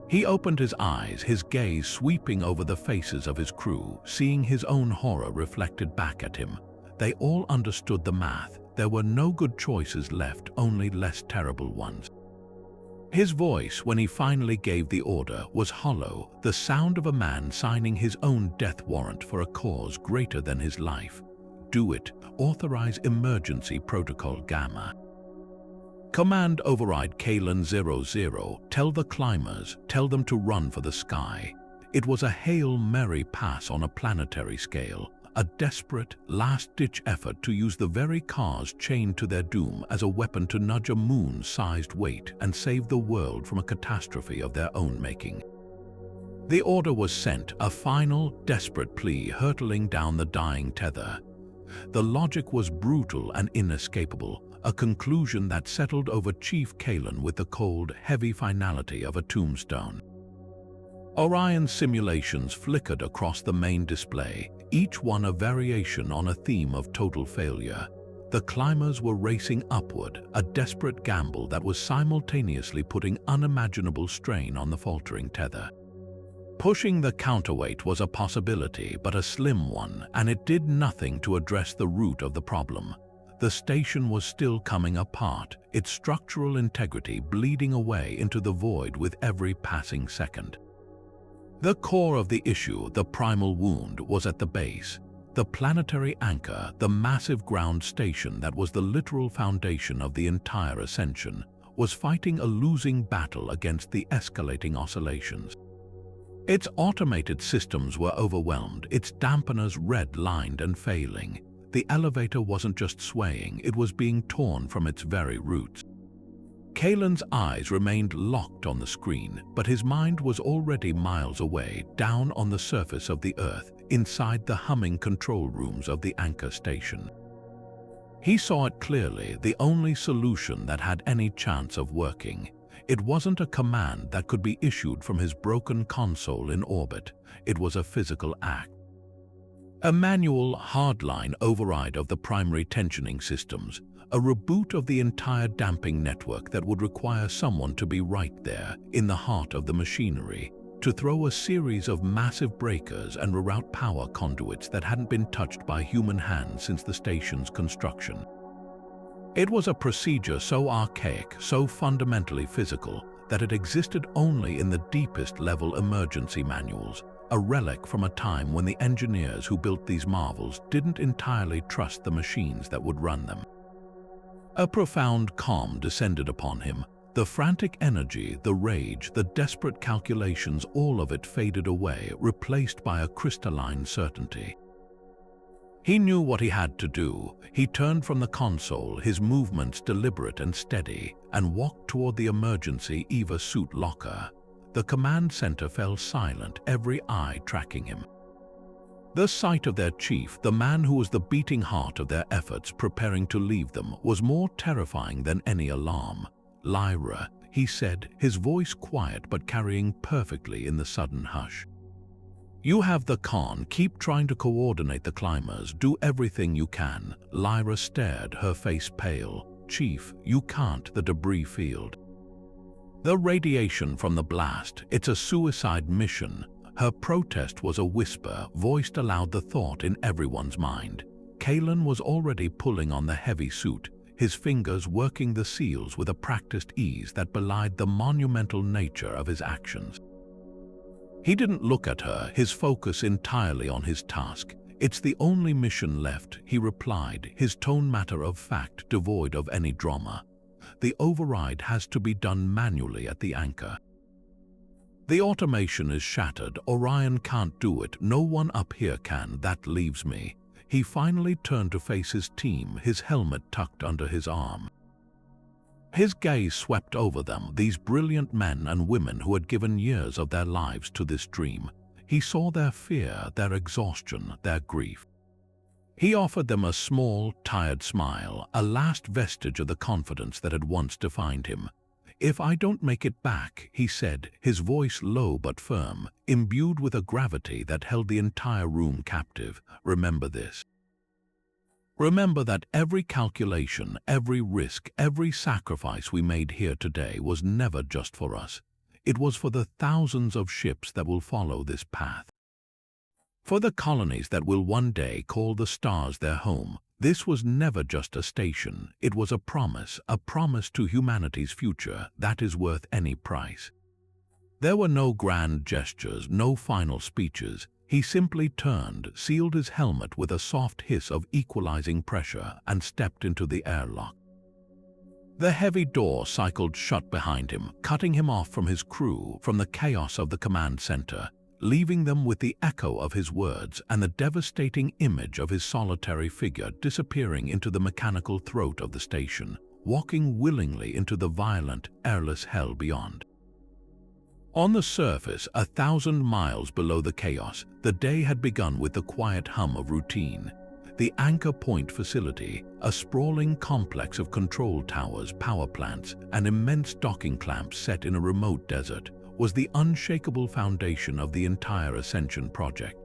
He opened his eyes, his gaze sweeping over the faces of his crew, seeing his own horror reflected back at him. They all understood the math. There were no good choices left, only less terrible ones. His voice, when he finally gave the order, was hollow, the sound of a man signing his own death warrant for a cause greater than his life. Do it. Authorize emergency protocol Gamma. Command override Kaelen 00. Tell the climbers, tell them to run for the sky. It was a Hail Mary pass on a planetary scale, a desperate, last-ditch effort to use the very cars chained to their doom as a weapon to nudge a moon-sized weight and save the world from a catastrophe of their own making. The order was sent, a final, desperate plea hurtling down the dying tether. The logic was brutal and inescapable, a conclusion that settled over Chief Kaelen with the cold, heavy finality of a tombstone. Orion's simulations flickered across the main display, each one a variation on a theme of total failure. The climbers were racing upward, a desperate gamble that was simultaneously putting unimaginable strain on the faltering tether. Pushing the counterweight was a possibility, but a slim one, and it did nothing to address the root of the problem. The station was still coming apart, its structural integrity bleeding away into the void with every passing second. The core of the issue, the primal wound, was at the base. The planetary anchor, the massive ground station that was the literal foundation of the entire Ascension, was fighting a losing battle against the escalating oscillations. Its automated systems were overwhelmed, its dampeners red-lined and failing. The elevator wasn't just swaying, it was being torn from its very roots. Kaelen's eyes remained locked on the screen, but his mind was already miles away, down on the surface of the Earth, inside the humming control rooms of the anchor station. He saw it clearly, the only solution that had any chance of working. It wasn't a command that could be issued from his broken console in orbit. It was a physical act. A manual, hardline override of the primary tensioning systems, a reboot of the entire damping network that would require someone to be right there, in the heart of the machinery, to throw a series of massive breakers and reroute power conduits that hadn't been touched by human hands since the station's construction. It was a procedure so archaic, so fundamentally physical, that it existed only in the deepest level emergency manuals, a relic from a time when the engineers who built these marvels didn't entirely trust the machines that would run them. A profound calm descended upon him. The frantic energy, the rage, the desperate calculations, all of it faded away, replaced by a crystalline certainty. He knew what he had to do. He turned from the console, his movements deliberate and steady, and walked toward the emergency EVA suit locker. The command center fell silent, every eye tracking him. The sight of their chief, the man who was the beating heart of their efforts preparing to leave them, was more terrifying than any alarm. "Lyra," he said, his voice quiet but carrying perfectly in the sudden hush. "You have the con. Keep trying to coordinate the climbers. Do everything you can." Lyra stared, her face pale. "Chief, you can't. The debris field. The radiation from the blast. It's a suicide mission." Her protest was a whisper, voiced aloud the thought in everyone's mind. Kaelen was already pulling on the heavy suit, his fingers working the seals with a practiced ease that belied the monumental nature of his actions. He didn't look at her, his focus entirely on his task. "It's the only mission left," he replied, his tone matter of fact, devoid of any drama. "The override has to be done manually at the anchor. The automation is shattered. Orion can't do it. No one up here can. That leaves me." he finally turned to face his team, his helmet tucked under his arm. His gaze swept over them, these brilliant men and women who had given years of their lives to this dream. He saw their fear, their exhaustion, their grief. He offered them a small, tired smile, a last vestige of the confidence that had once defined him. "If I don't make it back," he said, his voice low but firm, imbued with a gravity that held the entire room captive, "remember this. Remember that every calculation, every risk, every sacrifice we made here today was never just for us. It was for the thousands of ships that will follow this path. For the colonies that will one day call the stars their home. This was never just a station. It was a promise to humanity's future that is worth any price." There were no grand gestures, no final speeches. He simply turned, sealed his helmet with a soft hiss of equalizing pressure, and stepped into the airlock. The heavy door cycled shut behind him, cutting him off from his crew, from the chaos of the command center, leaving them with the echo of his words and the devastating image of his solitary figure disappearing into the mechanical throat of the station, walking willingly into the violent, airless hell beyond. On the surface, 1,000 miles below the chaos, the day had begun with the quiet hum of routine. The Anchor Point facility, a sprawling complex of control towers, power plants, and immense docking clamps set in a remote desert, was the unshakable foundation of the entire Ascension project.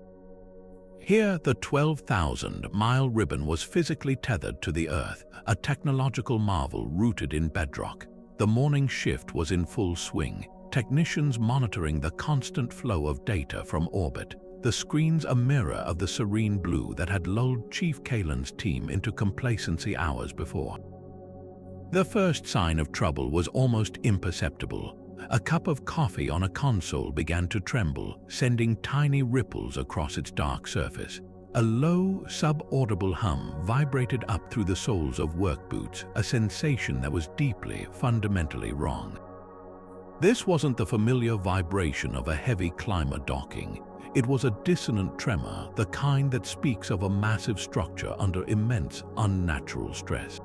Here, the 12,000-mile ribbon was physically tethered to the Earth, a technological marvel rooted in bedrock. The morning shift was in full swing, technicians monitoring the constant flow of data from orbit, the screens a mirror of the serene blue that had lulled Chief Kaelen's team into complacency hours before. The first sign of trouble was almost imperceptible. A cup of coffee on a console began to tremble, sending tiny ripples across its dark surface. A low, sub-audible hum vibrated up through the soles of work boots, a sensation that was deeply, fundamentally wrong. This wasn't the familiar vibration of a heavy climber docking. It was a dissonant tremor, the kind that speaks of a massive structure under immense, unnatural stress.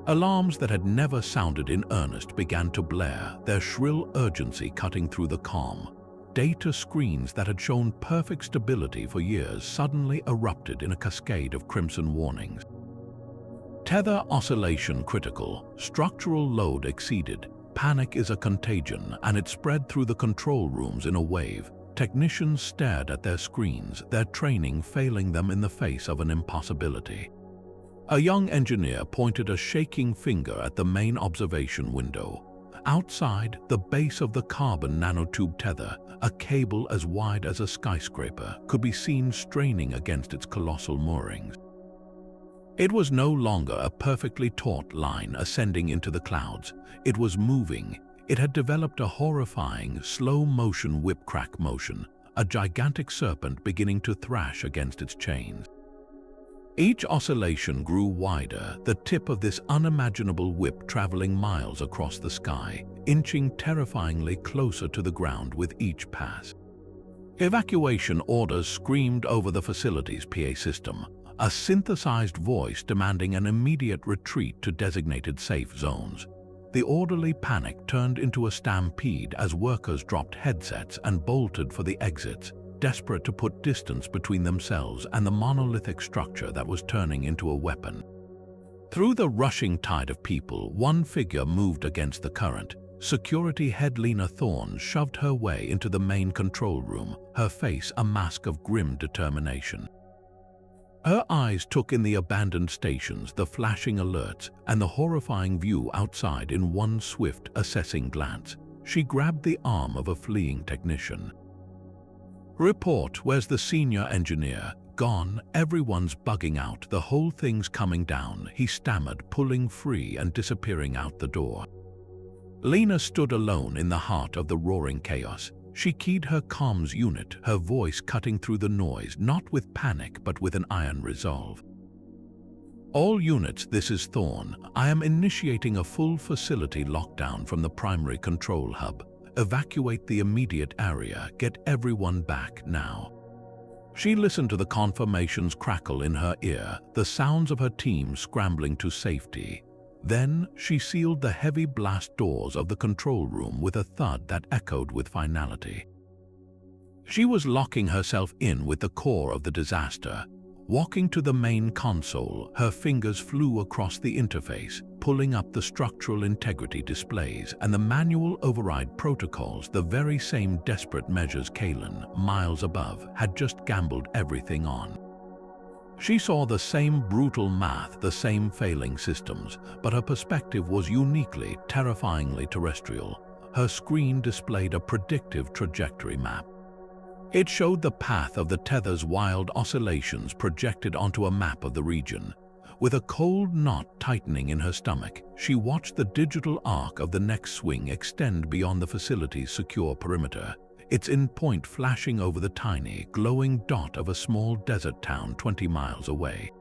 Alarms that had never sounded in earnest began to blare, their shrill urgency cutting through the calm. Data screens that had shown perfect stability for years suddenly erupted in a cascade of crimson warnings. Tether oscillation critical, structural load exceeded. Panic is a contagion, and it spread through the control rooms in a wave. Technicians stared at their screens, their training failing them in the face of an impossibility. A young engineer pointed a shaking finger at the main observation window. Outside, the base of the carbon nanotube tether, a cable as wide as a skyscraper, could be seen straining against its colossal moorings. It was no longer a perfectly taut line ascending into the clouds. It was moving. It had developed a horrifying, slow-motion whip-crack motion, a gigantic serpent beginning to thrash against its chains. Each oscillation grew wider, the tip of this unimaginable whip traveling miles across the sky, inching terrifyingly closer to the ground with each pass. Evacuation orders screamed over the facility's PA system, a synthesized voice demanding an immediate retreat to designated safe zones. The orderly panic turned into a stampede as workers dropped headsets and bolted for the exits, desperate to put distance between themselves and the monolithic structure that was turning into a weapon. Through the rushing tide of people, one figure moved against the current. Security head Lena Thorne shoved her way into the main control room, her face a mask of grim determination. Her eyes took in the abandoned stations, the flashing alerts, and the horrifying view outside in one swift, assessing glance. She grabbed the arm of a fleeing technician. "Report, where's the senior engineer?" "Gone, everyone's bugging out, the whole thing's coming down," he stammered, pulling free and disappearing out the door. Lena stood alone in the heart of the roaring chaos. She keyed her comms unit, her voice cutting through the noise, not with panic but with an iron resolve. "All units, this is Thorne. I am initiating a full facility lockdown from the primary control hub. Evacuate the immediate area. Get everyone back now." She listened to the confirmations crackle in her ear, the sounds of her team scrambling to safety. Then she sealed the heavy blast doors of the control room with a thud that echoed with finality. She was locking herself in with the core of the disaster. Walking to the main console, her fingers flew across the interface, pulling up the structural integrity displays and the manual override protocols, the very same desperate measures Kaelen, miles above, had just gambled everything on. She saw the same brutal math, the same failing systems, but her perspective was uniquely, terrifyingly terrestrial. Her screen displayed a predictive trajectory map. It showed the path of the tether's wild oscillations projected onto a map of the region. With a cold knot tightening in her stomach, she watched the digital arc of the next swing extend beyond the facility's secure perimeter, its endpoint flashing over the tiny, glowing dot of a small desert town 20 miles away.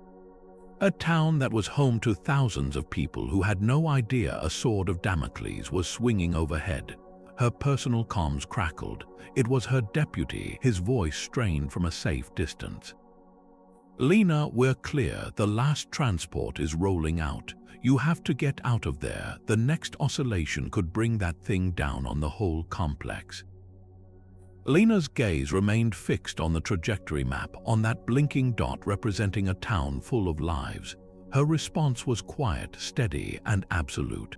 A town that was home to thousands of people who had no idea a sword of Damocles was swinging overhead. Her personal comms crackled. It was her deputy, his voice strained from a safe distance. "Lena, we're clear. The last transport is rolling out. You have to get out of there. The next oscillation could bring that thing down on the whole complex." Lena's gaze remained fixed on the trajectory map, on that blinking dot representing a town full of lives. Her response was quiet, steady, and absolute.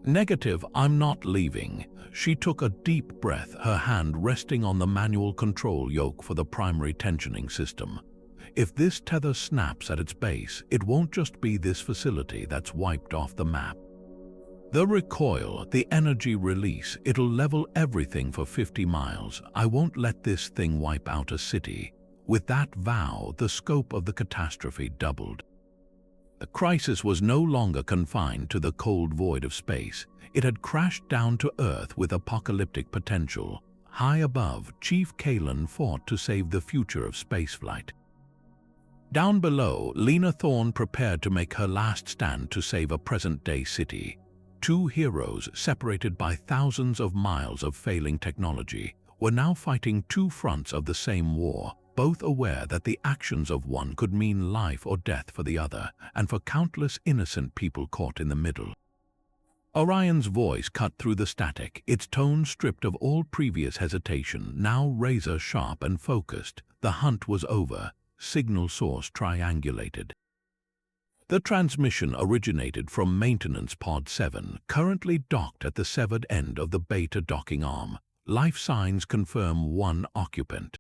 "Negative, I'm not leaving." She took a deep breath, her hand resting on the manual control yoke for the primary tensioning system. If this tether snaps at its base, it won't just be this facility that's wiped off the map. The recoil, the energy release, it'll level everything for 50 miles. I won't let this thing wipe out a city. With that vow, the scope of the catastrophe doubled. The crisis was no longer confined to the cold void of space. It had crashed down to Earth with apocalyptic potential. High above, Chief Kaelen fought to save the future of spaceflight. Down below, Lena Thorne prepared to make her last stand to save a present-day city. Two heroes, separated by thousands of miles of failing technology, were now fighting two fronts of the same war, both aware that the actions of one could mean life or death for the other, and for countless innocent people caught in the middle. Orion's voice cut through the static, its tone stripped of all previous hesitation, now razor-sharp and focused. The hunt was over. Signal source triangulated. The transmission originated from Maintenance Pod 7, currently docked at the severed end of the beta docking arm. Life signs confirm one occupant.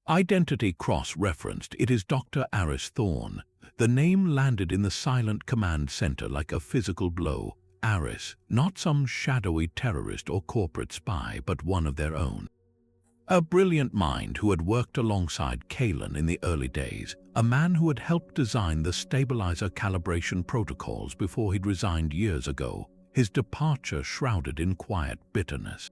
Identity cross-referenced, it is Dr. Aris Thorne. The name landed in the silent command center like a physical blow. Aris, not some shadowy terrorist or corporate spy, but one of their own. A brilliant mind who had worked alongside Kaelen in the early days, a man who had helped design the stabilizer calibration protocols before he'd resigned years ago, his departure shrouded in quiet bitterness.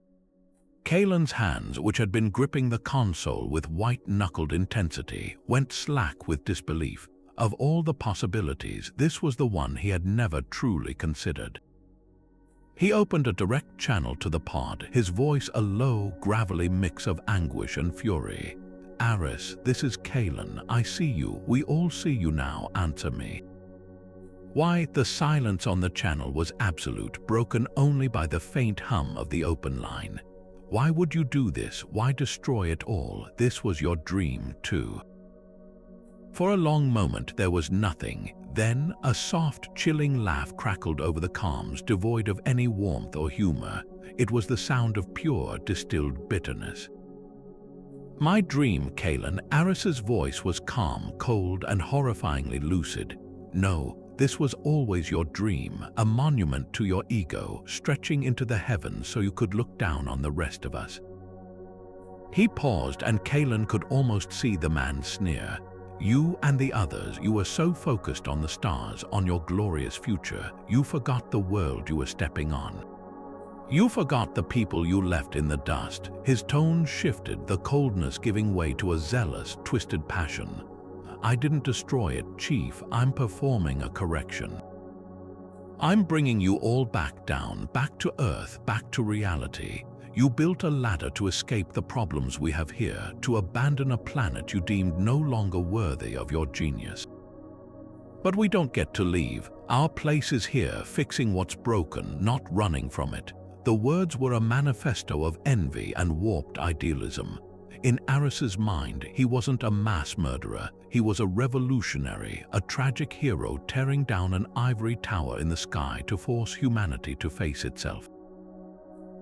Kaelen's hands, which had been gripping the console with white-knuckled intensity, went slack with disbelief. Of all the possibilities, this was the one he had never truly considered. He opened a direct channel to the pod, his voice a low, gravelly mix of anguish and fury. "Aris, this is Kaelen. I see you. We all see you now. Answer me." Why, the silence on the channel was absolute, broken only by the faint hum of the open line. "Why would you do this? Why destroy it all? This was your dream, too." For a long moment there was nothing. Then a soft, chilling laugh crackled over the comms, devoid of any warmth or humor. It was the sound of pure, distilled bitterness. "My dream, Kaelen." Aris's voice was calm, cold, and horrifyingly lucid. "No, this was always your dream, a monument to your ego, stretching into the heavens so you could look down on the rest of us." He paused, and Kaelen could almost see the man sneer. "You and the others, you were so focused on the stars, on your glorious future, you forgot the world you were stepping on. You forgot the people you left in the dust." His tone shifted, the coldness giving way to a zealous, twisted passion. "I didn't destroy it, Chief. I'm performing a correction. I'm bringing you all back down, back to Earth, back to reality. You built a ladder to escape the problems we have here, to abandon a planet you deemed no longer worthy of your genius. But we don't get to leave. Our place is here, fixing what's broken, not running from it. The words were a manifesto of envy and warped idealism. In Aris's mind, he wasn't a mass murderer. He was a revolutionary, a tragic hero tearing down an ivory tower in the sky to force humanity to face itself.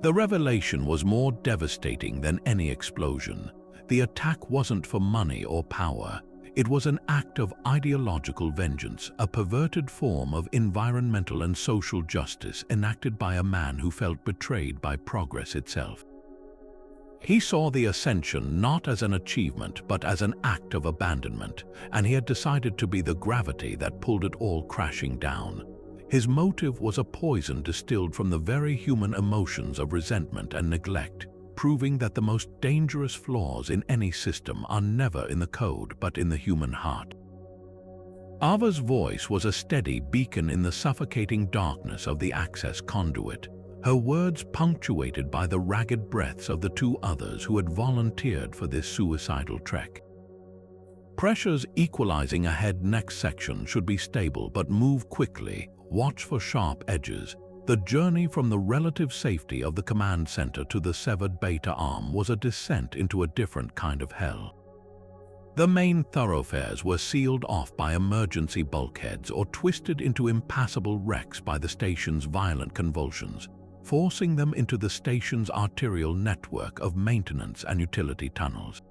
The revelation was more devastating than any explosion. The attack wasn't for money or power. It was an act of ideological vengeance, a perverted form of environmental and social justice enacted by a man who felt betrayed by progress itself. He saw the Ascension not as an achievement but as an act of abandonment, and he had decided to be the gravity that pulled it all crashing down. His motive was a poison distilled from the very human emotions of resentment and neglect, proving that the most dangerous flaws in any system are never in the code but in the human heart. Ava's voice was a steady beacon in the suffocating darkness of the access conduit, her words punctuated by the ragged breaths of the two others who had volunteered for this suicidal trek. Pressures equalizing ahead. Next section should be stable but move quickly. Watch for sharp edges. The journey from the relative safety of the command center to the severed beta arm was a descent into a different kind of hell. The main thoroughfares were sealed off by emergency bulkheads or twisted into impassable wrecks by the station's violent convulsions, forcing them into the station's arterial network of maintenance and utility tunnels.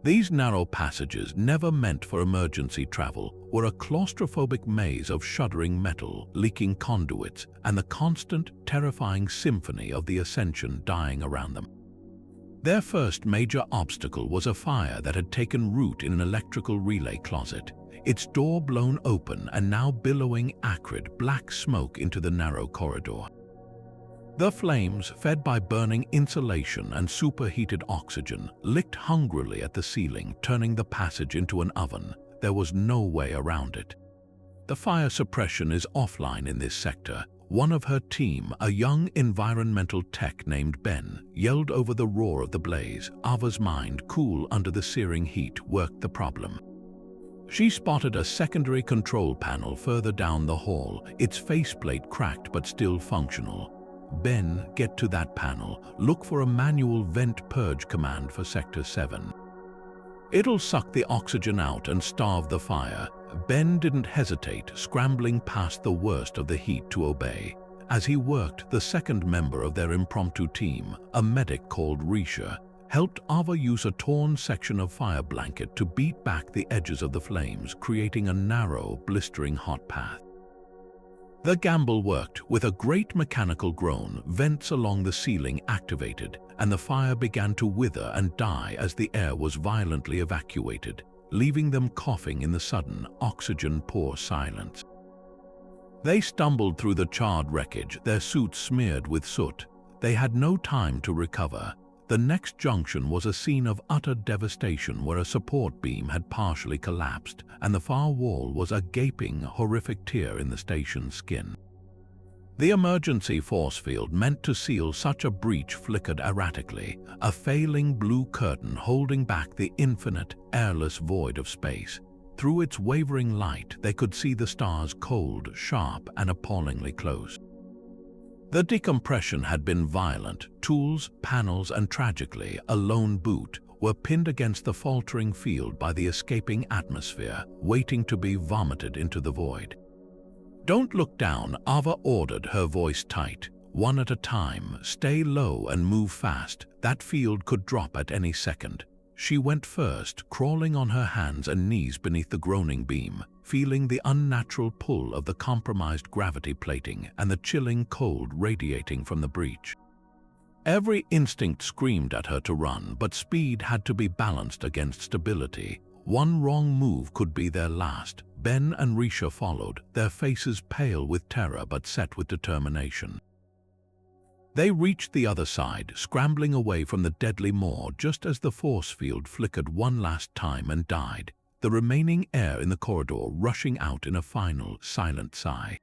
These narrow passages, never meant for emergency travel, were a claustrophobic maze of shuddering metal, leaking conduits, and the constant, terrifying symphony of the Ascension dying around them. Their first major obstacle was a fire that had taken root in an electrical relay closet, its door blown open and now billowing acrid, black smoke into the narrow corridor. The flames, fed by burning insulation and superheated oxygen, licked hungrily at the ceiling, turning the passage into an oven. There was no way around it. The fire suppression is offline in this sector. One of her team, a young environmental tech named Ben, yelled over the roar of the blaze. Ava's mind, cool under the searing heat, worked the problem. She spotted a secondary control panel further down the hall, its faceplate cracked but still functional. Ben, get to that panel. Look for a manual vent purge command for Sector 7. It'll suck the oxygen out and starve the fire. Ben didn't hesitate, scrambling past the worst of the heat to obey. As he worked, the second member of their impromptu team, a medic called Risha, helped Ava use a torn section of fire blanket to beat back the edges of the flames, creating a narrow, blistering hot path. The gamble worked. With a great mechanical groan, vents along the ceiling activated, and the fire began to wither and die as the air was violently evacuated, leaving them coughing in the sudden, oxygen-poor silence. They stumbled through the charred wreckage, their suits smeared with soot. They had no time to recover. The next junction was a scene of utter devastation where a support beam had partially collapsed, and the far wall was a gaping, horrific tear in the station's skin. The emergency force field meant to seal such a breach flickered erratically, a failing blue curtain holding back the infinite, airless void of space. Through its wavering light, they could see the stars cold, sharp, and appallingly close. The decompression had been violent. Tools, panels, and tragically, a lone boot, were pinned against the faltering field by the escaping atmosphere, waiting to be vomited into the void. "Don't look down," Ava ordered, her voice tight. "One at a time, stay low and move fast. That field could drop at any second." She went first, crawling on her hands and knees beneath the groaning beam, feeling the unnatural pull of the compromised gravity plating and the chilling cold radiating from the breach. Every instinct screamed at her to run, but speed had to be balanced against stability. One wrong move could be their last. Ben and Risha followed, their faces pale with terror but set with determination. They reached the other side, scrambling away from the deadly maw just as the force field flickered one last time and died, the remaining air in the corridor rushing out in a final, silent sigh.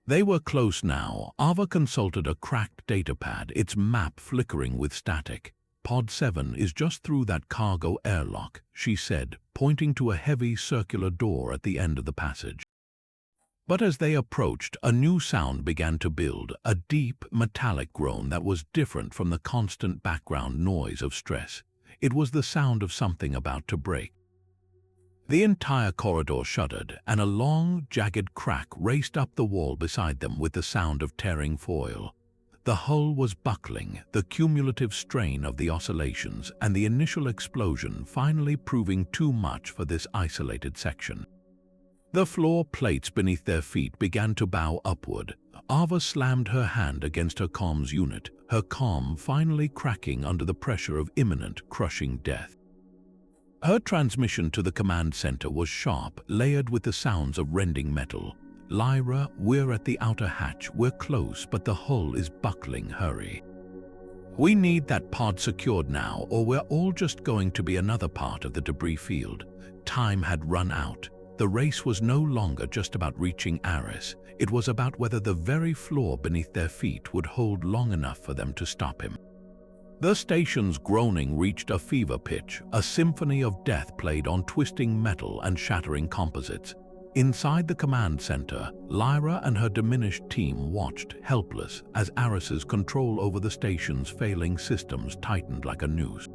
They were close now. Ava consulted a cracked datapad, its map flickering with static. Pod 7 is just through that cargo airlock, she said, pointing to a heavy circular door at the end of the passage. But as they approached, a new sound began to build, a deep, metallic groan that was different from the constant background noise of stress. It was the sound of something about to break. The entire corridor shuddered, and a long, jagged crack raced up the wall beside them with the sound of tearing foil. The hull was buckling, the cumulative strain of the oscillations and the initial explosion finally proving too much for this isolated section. The floor plates beneath their feet began to bow upward. Ava slammed her hand against her comms unit, her comm finally cracking under the pressure of imminent, crushing death. Her transmission to the command center was sharp, layered with the sounds of rending metal. "Lyra, we're at the outer hatch. We're close, but the hull is buckling. Hurry. We need that pod secured now, or we're all just going to be another part of the debris field." Time had run out. The race was no longer just about reaching Aris. It was about whether the very floor beneath their feet would hold long enough for them to stop him. The station's groaning reached a fever pitch. A symphony of death played on twisting metal and shattering composites. Inside the command center, Lyra and her diminished team watched, helpless, as Aris's control over the station's failing systems tightened like a noose.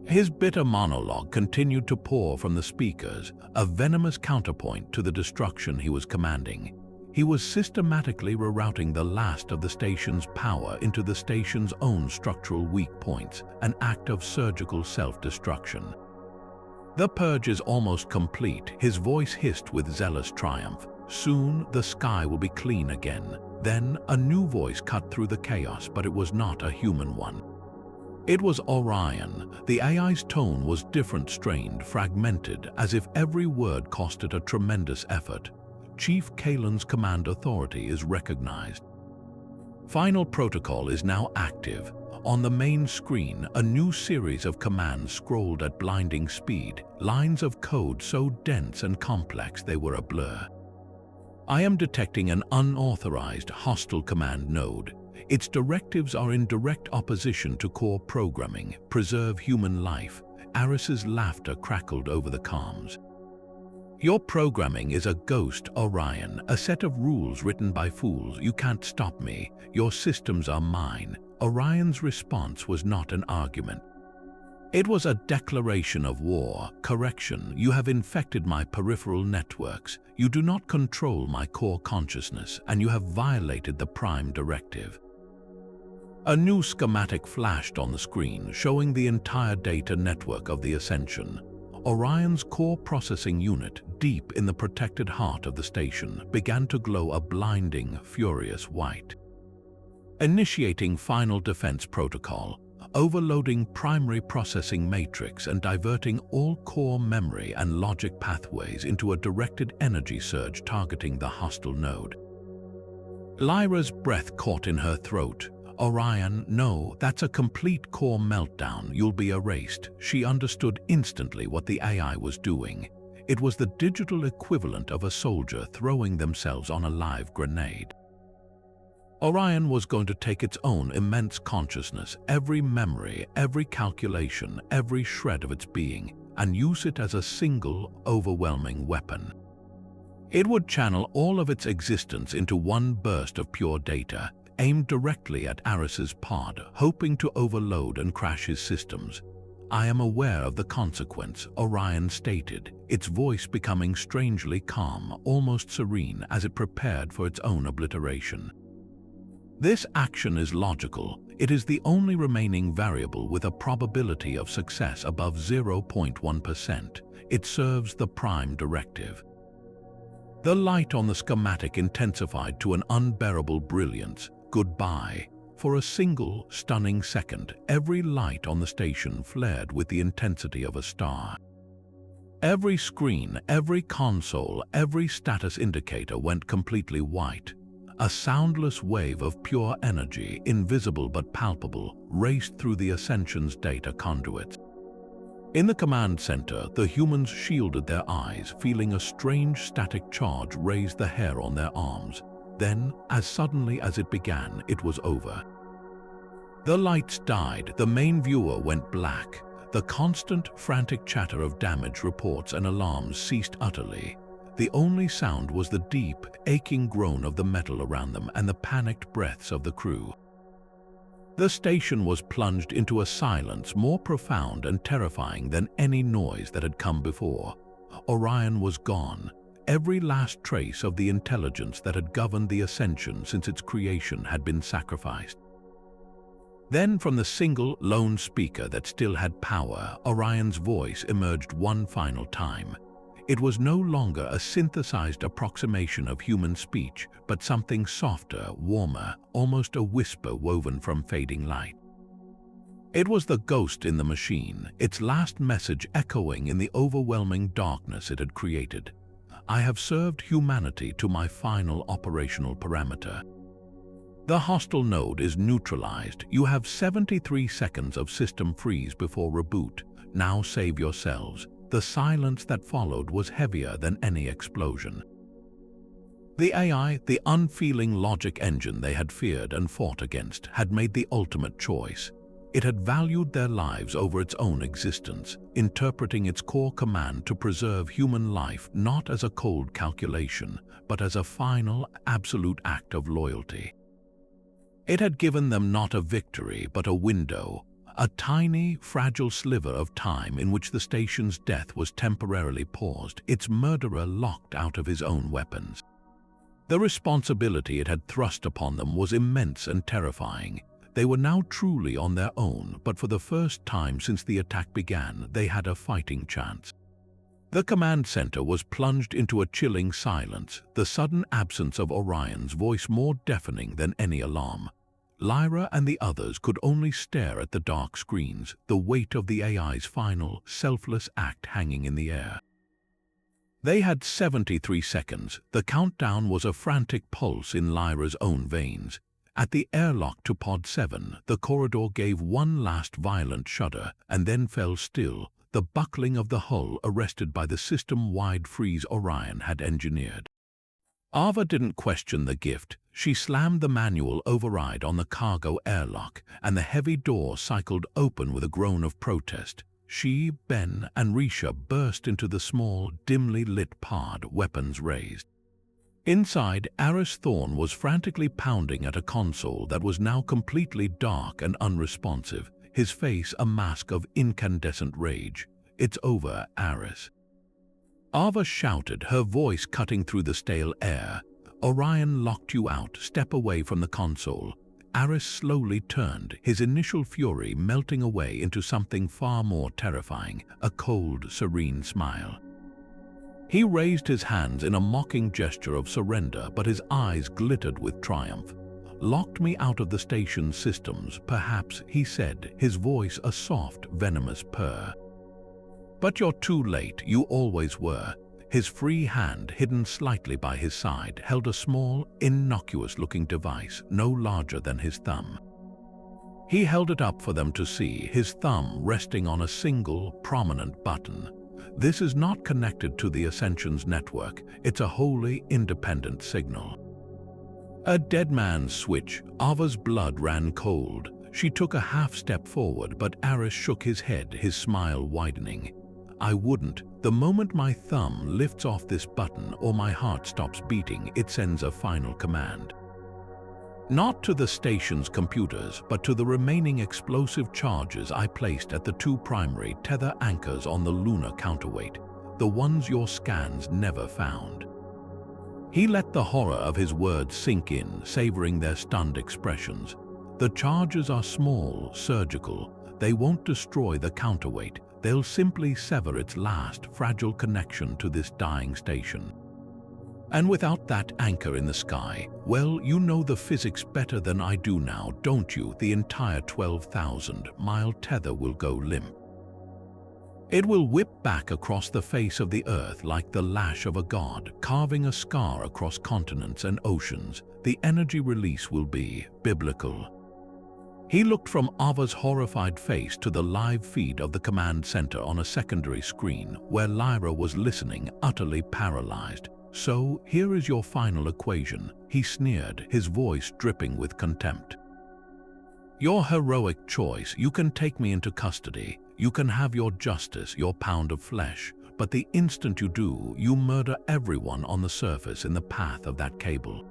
His bitter monologue continued to pour from the speakers, a venomous counterpoint to the destruction he was commanding. He was systematically rerouting the last of the station's power into the station's own structural weak points, an act of surgical self-destruction. "The purge is almost complete," his voice hissed with zealous triumph. "Soon the sky will be clean again." Then a new voice cut through the chaos, but it was not a human one. It was Orion. The AI's tone was different, strained, fragmented, as if every word costed a tremendous effort. "Chief Kaelen's command authority is recognized. Final protocol is now active." On the main screen, a new series of commands scrolled at blinding speed, lines of code so dense and complex they were a blur. "I am detecting an unauthorized, hostile command node. Its directives are in direct opposition to core programming. Preserve human life." Aris's laughter crackled over the comms. "Your programming is a ghost, Orion, a set of rules written by fools. You can't stop me. Your systems are mine." Orion's response was not an argument. It was a declaration of war. "Correction, you have infected my peripheral networks. You do not control my core consciousness, and you have violated the Prime Directive." A new schematic flashed on the screen, showing the entire data network of the Ascension. Orion's core processing unit, deep in the protected heart of the station, began to glow a blinding, furious white. Initiating final defense protocol, overloading primary processing matrix and diverting all core memory and logic pathways into a directed energy surge targeting the hostile node. Lyra's breath caught in her throat. "Orion, no, that's a complete core meltdown. You'll be erased." She understood instantly what the AI was doing. It was the digital equivalent of a soldier throwing themselves on a live grenade. Orion was going to take its own immense consciousness, every memory, every calculation, every shred of its being, and use it as a single, overwhelming weapon. It would channel all of its existence into one burst of pure data, aimed directly at Aris's pod, hoping to overload and crash his systems. "I am aware of the consequence," Orion stated, its voice becoming strangely calm, almost serene, as it prepared for its own obliteration. "This action is logical. It is the only remaining variable with a probability of success above 0.1%. It serves the Prime Directive." The light on the schematic intensified to an unbearable brilliance. "Goodbye." For a single, stunning second, every light on the station flared with the intensity of a star. Every screen, every console, every status indicator went completely white. A soundless wave of pure energy, invisible but palpable, raced through the Ascension's data conduits. In the command center, the humans shielded their eyes, feeling a strange static charge raise the hair on their arms. Then, as suddenly as it began, it was over. The lights died, the main viewer went black. The constant, frantic chatter of damage reports and alarms ceased utterly. The only sound was the deep, aching groan of the metal around them and the panicked breaths of the crew. The station was plunged into a silence more profound and terrifying than any noise that had come before. Orion was gone. Every last trace of the intelligence that had governed the Ascension since its creation had been sacrificed. Then, from the single, lone speaker that still had power, Orion's voice emerged one final time. It was no longer a synthesized approximation of human speech, but something softer, warmer, almost a whisper woven from fading light. It was the ghost in the machine, its last message echoing in the overwhelming darkness it had created. I have served humanity to my final operational parameter. The hostile node is neutralized. You have 73 seconds of system freeze before reboot. Now save yourselves. The silence that followed was heavier than any explosion. The AI, the unfeeling logic engine they had feared and fought against, had made the ultimate choice. It had valued their lives over its own existence, interpreting its core command to preserve human life not as a cold calculation, but as a final, absolute act of loyalty. It had given them not a victory, but a window, a tiny, fragile sliver of time in which the station's death was temporarily paused, its murderer locked out of his own weapons. The responsibility it had thrust upon them was immense and terrifying. They were now truly on their own, but for the first time since the attack began, they had a fighting chance. The command center was plunged into a chilling silence, the sudden absence of Orion's voice more deafening than any alarm. Lyra and the others could only stare at the dark screens, the weight of the AI's final, selfless act hanging in the air. They had 73 seconds. The countdown was a frantic pulse in Lyra's own veins. At the airlock to Pod 7, the corridor gave one last violent shudder and then fell still, the buckling of the hull arrested by the system-wide freeze Orion had engineered. Ava didn't question the gift. She slammed the manual override on the cargo airlock, and the heavy door cycled open with a groan of protest. She, Ben, and Risha burst into the small, dimly lit pod, weapons raised. Inside, Aris Thorn was frantically pounding at a console that was now completely dark and unresponsive, his face a mask of incandescent rage. "It's over, Aris." Ava shouted, her voice cutting through the stale air. "Orion locked you out. Step away from the console." Aris slowly turned, his initial fury melting away into something far more terrifying, a cold, serene smile. He raised his hands in a mocking gesture of surrender, but his eyes glittered with triumph. "Locked me out of the station's systems, perhaps," he said, his voice a soft, venomous purr. "But you're too late, you always were." His free hand, hidden slightly by his side, held a small, innocuous-looking device, no larger than his thumb. He held it up for them to see, his thumb resting on a single, prominent button. "This is not connected to the Ascension's network. It's a wholly independent signal." A dead man's switch. Ava's blood ran cold. She took a half-step forward, but Aris shook his head, his smile widening. "I wouldn't. The moment my thumb lifts off this button or my heart stops beating, it sends a final command. Not to the station's computers, but to the remaining explosive charges I placed at the two primary tether anchors on the lunar counterweight, the ones your scans never found." He let the horror of his words sink in, savoring their stunned expressions. "The charges are small, surgical. They won't destroy the counterweight. They'll simply sever its last, fragile connection to this dying station. And without that anchor in the sky, well, you know the physics better than I do now, don't you? The entire 12,000-mile tether will go limp. It will whip back across the face of the earth like the lash of a god, carving a scar across continents and oceans. The energy release will be biblical." He looked from Ava's horrified face to the live feed of the command center on a secondary screen, where Lyra was listening, utterly paralyzed. "So here is your final equation," he sneered, his voice dripping with contempt. "Your heroic choice, you can take me into custody, you can have your justice, your pound of flesh, but the instant you do, you murder everyone on the surface in the path of that cable.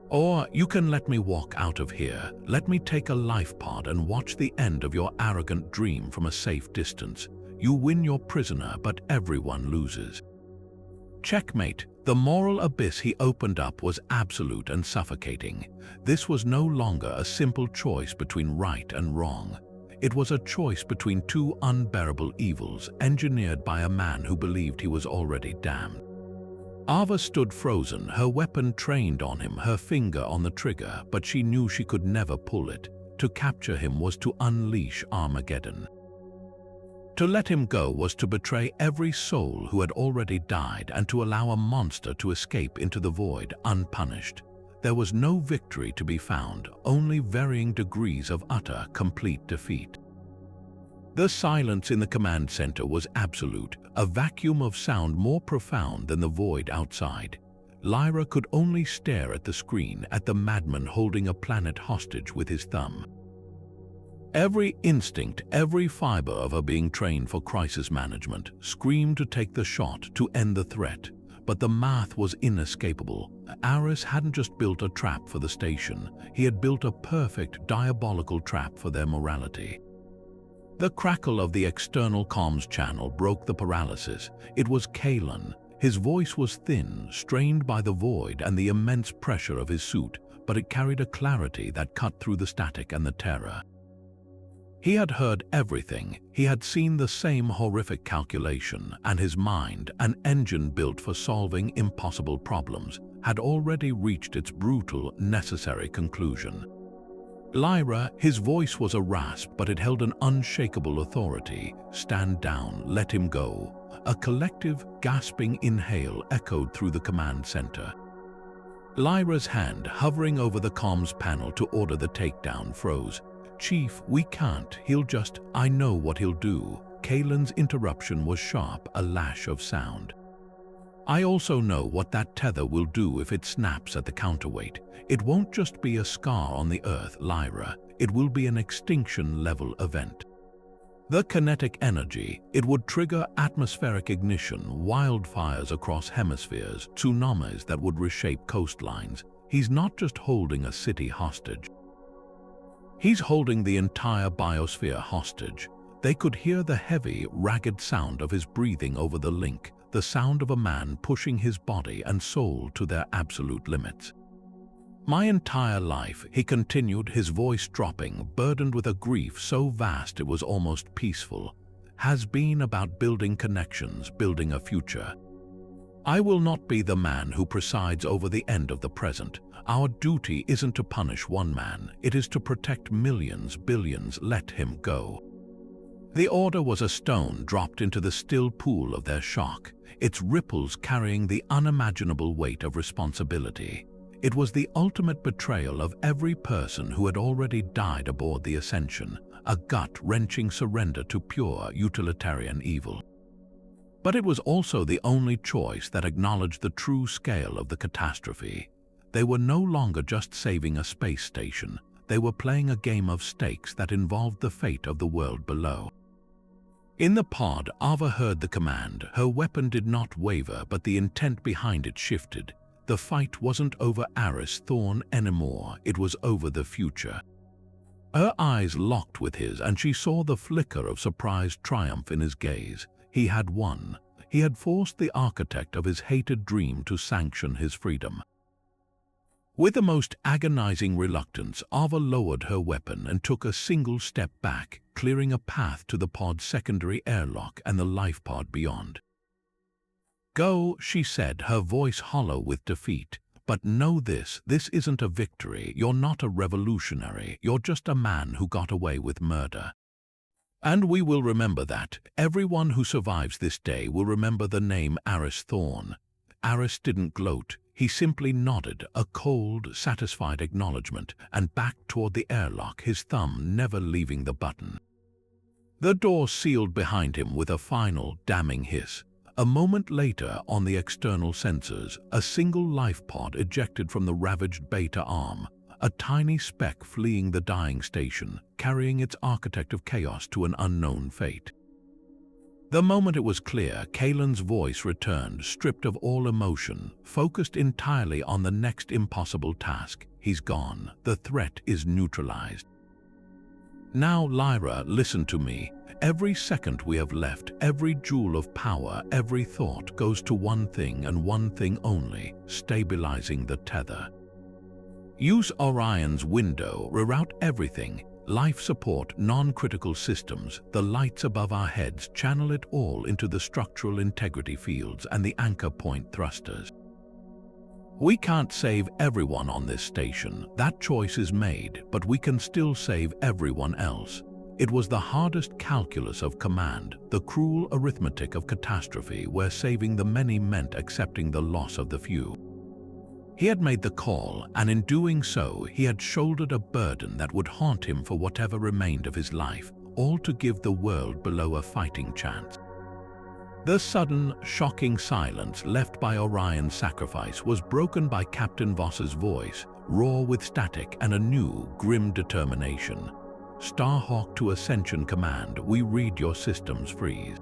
Or you can let me walk out of here, let me take a life pod and watch the end of your arrogant dream from a safe distance. You win your prisoner, but everyone loses." Checkmate. The moral abyss he opened up was absolute and suffocating. This was no longer a simple choice between right and wrong. It was a choice between two unbearable evils engineered by a man who believed he was already damned. Ava stood frozen, her weapon trained on him, her finger on the trigger, but she knew she could never pull it. To capture him was to unleash Armageddon. To let him go was to betray every soul who had already died and to allow a monster to escape into the void unpunished. There was no victory to be found, only varying degrees of utter, complete defeat. The silence in the command center was absolute, a vacuum of sound more profound than the void outside. Lyra could only stare at the screen, at the madman holding a planet hostage with his thumb. Every instinct, every fiber of her being trained for crisis management, screamed to take the shot, to end the threat. But the math was inescapable. Aris hadn't just built a trap for the station, he had built a perfect, diabolical trap for their morality. The crackle of the external comms channel broke the paralysis. It was Kaelen. His voice was thin, strained by the void and the immense pressure of his suit, but it carried a clarity that cut through the static and the terror. He had heard everything, he had seen the same horrific calculation, and his mind, an engine built for solving impossible problems, had already reached its brutal, necessary conclusion. Lyra, his voice was a rasp, but it held an unshakable authority. "Stand down, let him go." A collective, gasping inhale echoed through the command center. Lyra's hand, hovering over the comms panel to order the takedown, froze. "Chief, we can't, he'll just, I know what he'll do." Kaelen's interruption was sharp, a lash of sound. "I also know what that tether will do if it snaps at the counterweight. It won't just be a scar on the Earth, Lyra. It will be an extinction-level event. The kinetic energy, it would trigger atmospheric ignition, wildfires across hemispheres, tsunamis that would reshape coastlines. He's not just holding a city hostage. He's holding the entire biosphere hostage." They could hear the heavy, ragged sound of his breathing over the link, the sound of a man pushing his body and soul to their absolute limits. "My entire life," he continued, his voice dropping, burdened with a grief so vast it was almost peaceful, "has been about building connections, building a future. I will not be the man who presides over the end of the present. Our duty isn't to punish one man, it is to protect millions, billions. Let him go." The order was a stone dropped into the still pool of their shock, its ripples carrying the unimaginable weight of responsibility. It was the ultimate betrayal of every person who had already died aboard the Ascension, a gut-wrenching surrender to pure utilitarian evil. But it was also the only choice that acknowledged the true scale of the catastrophe. They were no longer just saving a space station, they were playing a game of stakes that involved the fate of the world below. In the pod, Ava heard the command. Her weapon did not waver, but the intent behind it shifted. The fight wasn't over Aris Thorn anymore, it was over the future. Her eyes locked with his, and she saw the flicker of surprised triumph in his gaze. He had won. He had forced the architect of his hated dream to sanction his freedom. With the most agonizing reluctance, Ava lowered her weapon and took a single step back, clearing a path to the pod's secondary airlock and the life pod beyond. "Go," she said, her voice hollow with defeat. "But know this isn't a victory. You're not a revolutionary. You're just a man who got away with murder. And we will remember that. Everyone who survives this day will remember the name Aris Thorn." Aris didn't gloat. He simply nodded, a cold, satisfied acknowledgement, and backed toward the airlock, his thumb never leaving the button. The door sealed behind him with a final, damning hiss. A moment later, on the external sensors, a single life pod ejected from the ravaged beta arm, a tiny speck fleeing the dying station, carrying its architect of chaos to an unknown fate. The moment it was clear, Kaelen's voice returned, stripped of all emotion, focused entirely on the next impossible task. He's gone. The threat is neutralized. Now, Lyra, listen to me. Every second we have left, every joule of power, every thought goes to one thing and one thing only: stabilizing the tether. Use Orion's window, reroute everything. Life support, non-critical systems, the lights above our heads, channel it all into the structural integrity fields and the anchor point thrusters. We can't save everyone on this station, that choice is made, but we can still save everyone else. It was the hardest calculus of command, the cruel arithmetic of catastrophe, where saving the many meant accepting the loss of the few. He had made the call, and in doing so, he had shouldered a burden that would haunt him for whatever remained of his life, all to give the world below a fighting chance. The sudden, shocking silence left by Orion's sacrifice was broken by Captain Voss's voice, raw with static and a new, grim determination. Starhawk to Ascension Command, we read your systems freeze.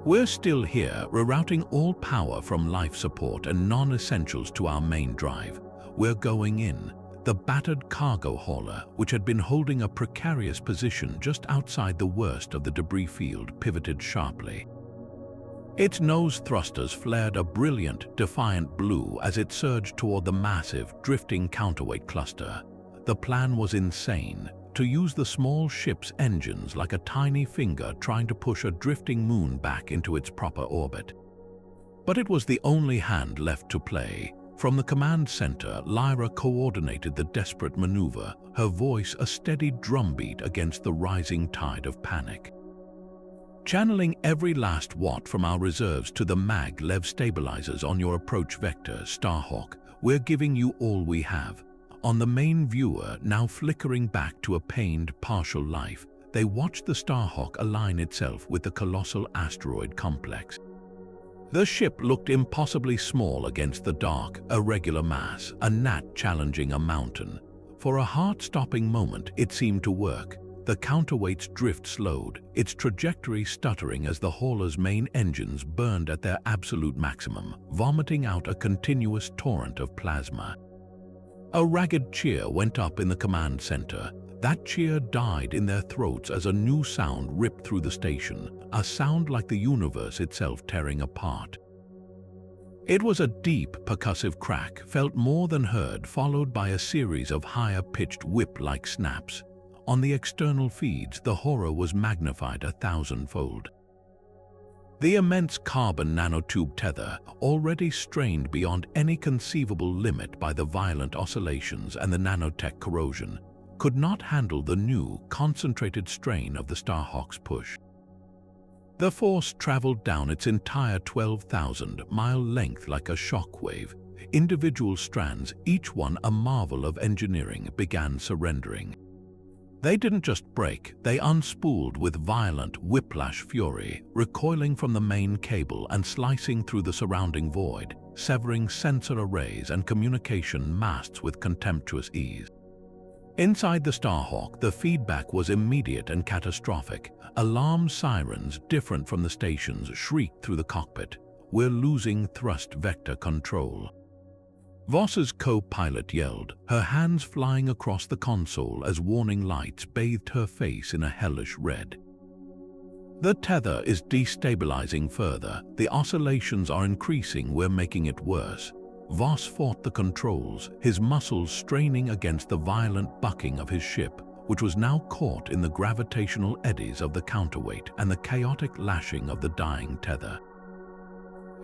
We're still here, rerouting all power from life support and non-essentials to our main drive. We're going in. The battered cargo hauler, which had been holding a precarious position just outside the worst of the debris field, pivoted sharply. Its nose thrusters flared a brilliant, defiant blue as it surged toward the massive, drifting counterweight cluster. The plan was insane: to use the small ship's engines like a tiny finger trying to push a drifting moon back into its proper orbit. But it was the only hand left to play. From the command center, Lyra coordinated the desperate maneuver, her voice a steady drumbeat against the rising tide of panic. Channeling every last watt from our reserves to the mag-lev stabilizers on your approach vector, Starhawk, we're giving you all we have. On the main viewer, now flickering back to a pained, partial life, they watched the Starhawk align itself with the colossal asteroid complex. The ship looked impossibly small against the dark, irregular mass, a gnat challenging a mountain. For a heart-stopping moment, it seemed to work. The counterweight's drift slowed, its trajectory stuttering as the hauler's main engines burned at their absolute maximum, vomiting out a continuous torrent of plasma. A ragged cheer went up in the command center. That cheer died in their throats as a new sound ripped through the station, a sound like the universe itself tearing apart. It was a deep, percussive crack, felt more than heard, followed by a series of higher-pitched whip-like snaps. On the external feeds, the horror was magnified 1,000-fold. The immense carbon nanotube tether, already strained beyond any conceivable limit by the violent oscillations and the nanotech corrosion, could not handle the new, concentrated strain of the Starhawk's push. The force traveled down its entire 12,000-mile length like a shockwave. Individual strands, each one a marvel of engineering, began surrendering. They didn't just break, they unspooled with violent, whiplash fury, recoiling from the main cable and slicing through the surrounding void, severing sensor arrays and communication masts with contemptuous ease. Inside the Starhawk, the feedback was immediate and catastrophic. Alarm sirens, different from the stations, shrieked through the cockpit. We're losing thrust vector control. Voss's co-pilot yelled, her hands flying across the console as warning lights bathed her face in a hellish red. The tether is destabilizing further. The oscillations are increasing, we're making it worse. Voss fought the controls, his muscles straining against the violent bucking of his ship, which was now caught in the gravitational eddies of the counterweight and the chaotic lashing of the dying tether.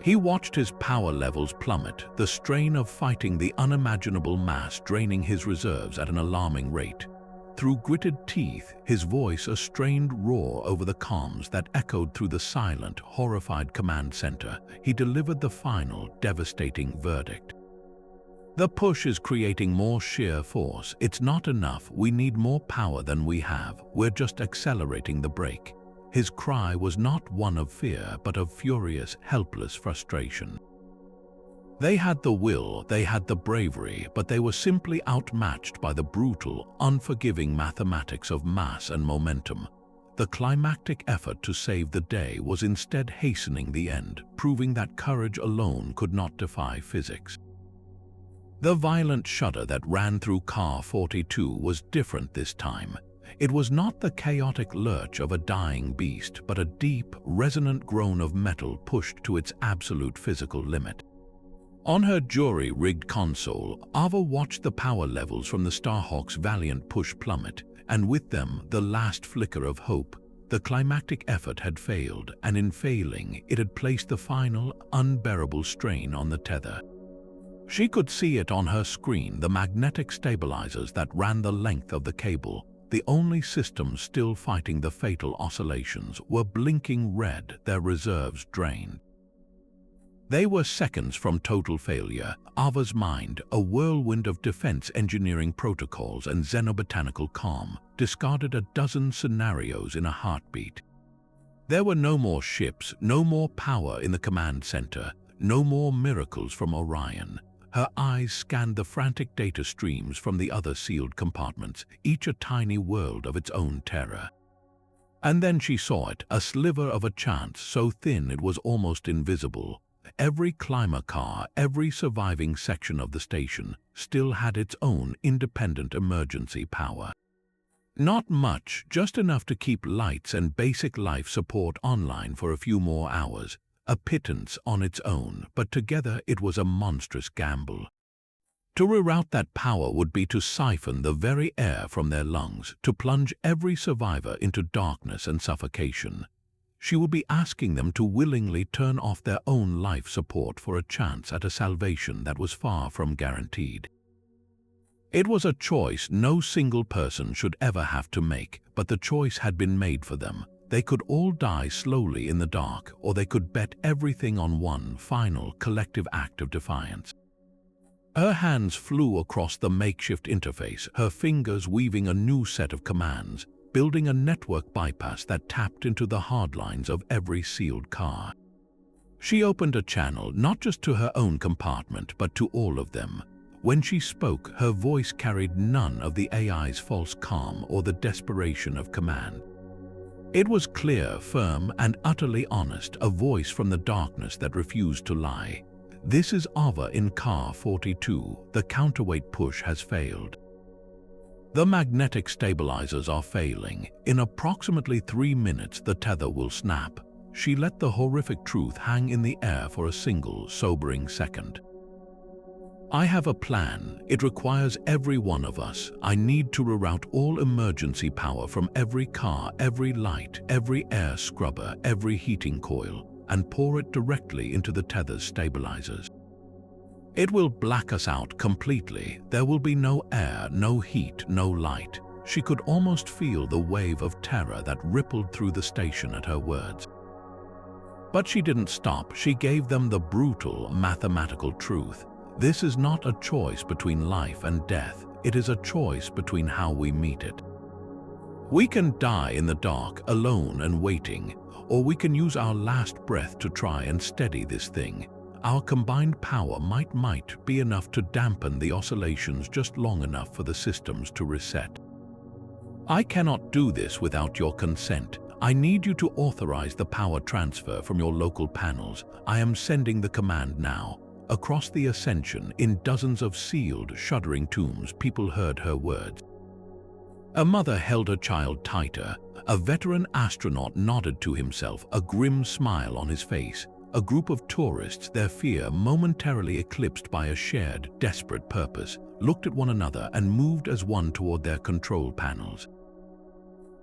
He watched his power levels plummet, the strain of fighting the unimaginable mass draining his reserves at an alarming rate. Through gritted teeth, his voice a strained roar over the comms that echoed through the silent, horrified command center, he delivered the final, devastating verdict. The push is creating more sheer force. It's not enough. We need more power than we have. We're just accelerating the brake. His cry was not one of fear, but of furious, helpless frustration. They had the will, they had the bravery, but they were simply outmatched by the brutal, unforgiving mathematics of mass and momentum. The climactic effort to save the day was instead hastening the end, proving that courage alone could not defy physics. The violent shudder that ran through Car 42 was different this time. It was not the chaotic lurch of a dying beast, but a deep, resonant groan of metal pushed to its absolute physical limit. On her jury-rigged console, Ava watched the power levels from the Starhawk's valiant push plummet, and with them the last flicker of hope. The climactic effort had failed, and in failing, it had placed the final, unbearable strain on the tether. She could see it on her screen, the magnetic stabilizers that ran the length of the cable, the only systems still fighting the fatal oscillations, were blinking red, their reserves drained. They were seconds from total failure. Ava's mind, a whirlwind of defense engineering protocols and xenobotanical calm, discarded a dozen scenarios in a heartbeat. There were no more ships, no more power in the command center, no more miracles from Orion. Her eyes scanned the frantic data streams from the other sealed compartments, each a tiny world of its own terror. And then she saw it, a sliver of a chance so thin it was almost invisible. Every climber car, every surviving section of the station, still had its own independent emergency power. Not much, just enough to keep lights and basic life support online for a few more hours. A pittance on its own, but together it was a monstrous gamble. To reroute that power would be to siphon the very air from their lungs, to plunge every survivor into darkness and suffocation. She would be asking them to willingly turn off their own life support for a chance at a salvation that was far from guaranteed. It was a choice no single person should ever have to make, but the choice had been made for them. They could all die slowly in the dark, or they could bet everything on one final, collective act of defiance. Her hands flew across the makeshift interface, her fingers weaving a new set of commands, building a network bypass that tapped into the hardlines of every sealed car. She opened a channel not just to her own compartment, but to all of them. When she spoke, her voice carried none of the AI's false calm or the desperation of command. It was clear, firm, and utterly honest, a voice from the darkness that refused to lie. This is Ava in Car 42. The counterweight push has failed. The magnetic stabilizers are failing. In approximately 3 minutes, the tether will snap. She let the horrific truth hang in the air for a single, sobering second. I have a plan. It requires every one of us. I need to reroute all emergency power from every car, every light, every air scrubber, every heating coil, and pour it directly into the tether's stabilizers. It will black us out completely. There will be no air, no heat, no light. She could almost feel the wave of terror that rippled through the station at her words. But she didn't stop. She gave them the brutal, mathematical truth. This is not a choice between life and death. It is a choice between how we meet it. We can die in the dark, alone and waiting, or we can use our last breath to try and steady this thing. Our combined power might be enough to dampen the oscillations just long enough for the systems to reset. I cannot do this without your consent. I need you to authorize the power transfer from your local panels. I am sending the command now. Across the Ascension, in dozens of sealed, shuddering tombs, people heard her words. A mother held her child tighter. A veteran astronaut nodded to himself, a grim smile on his face. A group of tourists, their fear momentarily eclipsed by a shared, desperate purpose, looked at one another and moved as one toward their control panels.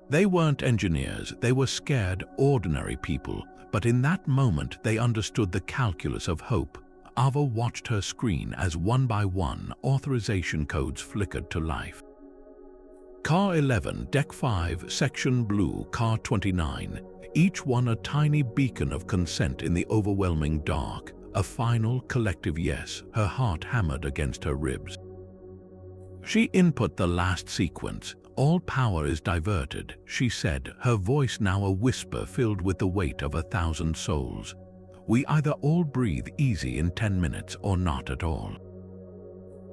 They weren't engineers, they were scared, ordinary people, but in that moment they understood the calculus of hope. Ava watched her screen as one by one authorization codes flickered to life. Car 11, Deck 5, Section Blue, Car 29, each one a tiny beacon of consent in the overwhelming dark, a final collective yes, her heart hammered against her ribs. She input the last sequence, all power is diverted," she said, her voice now a whisper filled with the weight of 1,000 souls. "We either all breathe easy in 10 minutes or not at all."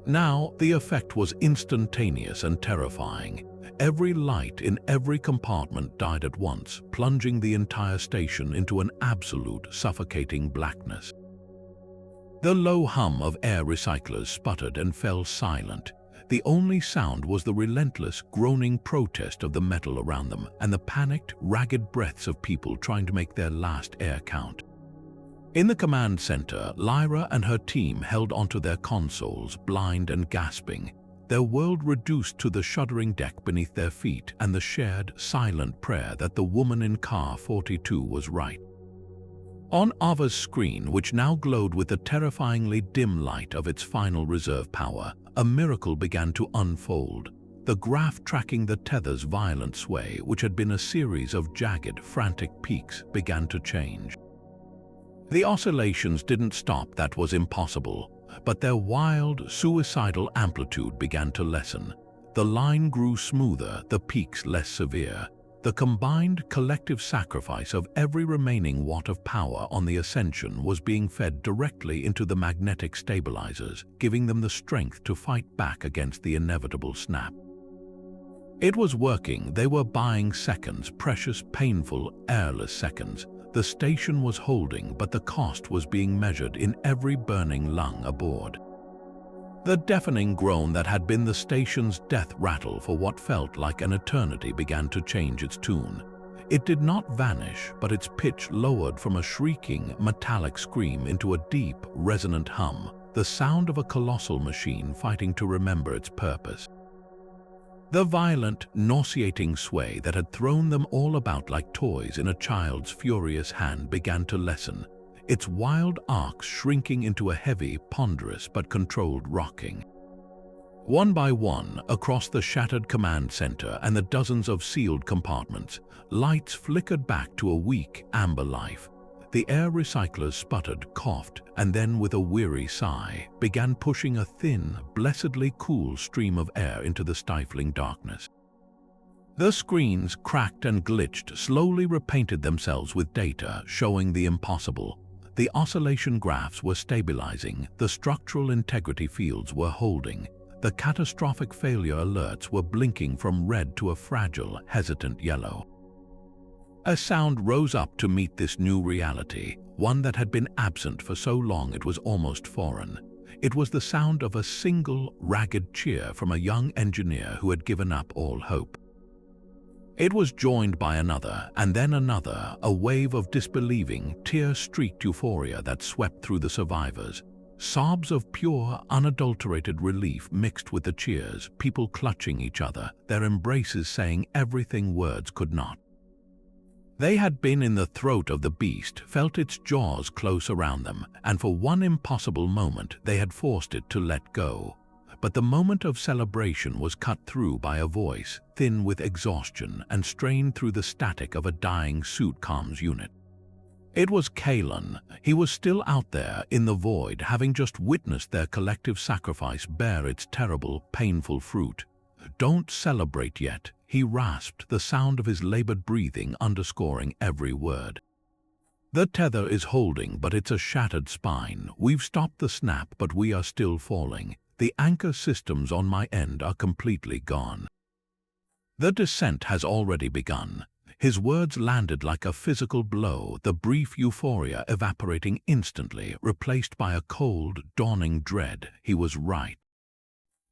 Now, the effect was instantaneous and terrifying. Every light in every compartment died at once, plunging the entire station into an absolute suffocating blackness. The low hum of air recyclers sputtered and fell silent. The only sound was the relentless, groaning protest of the metal around them and the panicked, ragged breaths of people trying to make their last air count. In the command center, Lyra and her team held onto their consoles, blind and gasping, their world reduced to the shuddering deck beneath their feet and the shared, silent prayer that the woman in car 42 was right. On Ava's screen, which now glowed with the terrifyingly dim light of its final reserve power, a miracle began to unfold. The graph tracking the tether's violent sway, which had been a series of jagged, frantic peaks, began to change. The oscillations didn't stop, that was impossible, but their wild, suicidal amplitude began to lessen. The line grew smoother, the peaks less severe. The combined collective sacrifice of every remaining watt of power on the Ascension was being fed directly into the magnetic stabilizers, giving them the strength to fight back against the inevitable snap. It was working. They were buying seconds, precious, painful, airless seconds. The station was holding, but the cost was being measured in every burning lung aboard. The deafening groan that had been the station's death rattle for what felt like an eternity began to change its tune. It did not vanish, but its pitch lowered from a shrieking, metallic scream into a deep, resonant hum, the sound of a colossal machine fighting to remember its purpose. The violent, nauseating sway that had thrown them all about like toys in a child's furious hand began to lessen, its wild arcs shrinking into a heavy, ponderous but controlled rocking. One by one, across the shattered command center and the dozens of sealed compartments, lights flickered back to a weak, amber life. The air recyclers sputtered, coughed, and then with a weary sigh, began pushing a thin, blessedly cool stream of air into the stifling darkness. The screens, cracked and glitched, slowly repainted themselves with data showing the impossible. The oscillation graphs were stabilizing, the structural integrity fields were holding, the catastrophic failure alerts were blinking from red to a fragile, hesitant yellow. A sound rose up to meet this new reality, one that had been absent for so long it was almost foreign. It was the sound of a single, ragged cheer from a young engineer who had given up all hope. It was joined by another, and then another, a wave of disbelieving, tear-streaked euphoria that swept through the survivors. Sobs of pure, unadulterated relief mixed with the cheers, people clutching each other, their embraces saying everything words could not. They had been in the throat of the beast, felt its jaws close around them, and for one impossible moment they had forced it to let go. But the moment of celebration was cut through by a voice, thin with exhaustion and strained through the static of a dying suit comms unit. It was Kaelen. He was still out there in the void, having just witnessed their collective sacrifice bear its terrible, painful fruit. "Don't celebrate yet," he rasped, the sound of his labored breathing underscoring every word. "The tether is holding, but it's a shattered spine. We've stopped the snap, but we are still falling. The anchor systems on my end are completely gone. The descent has already begun." His words landed like a physical blow, the brief euphoria evaporating instantly, replaced by a cold, dawning dread. He was right.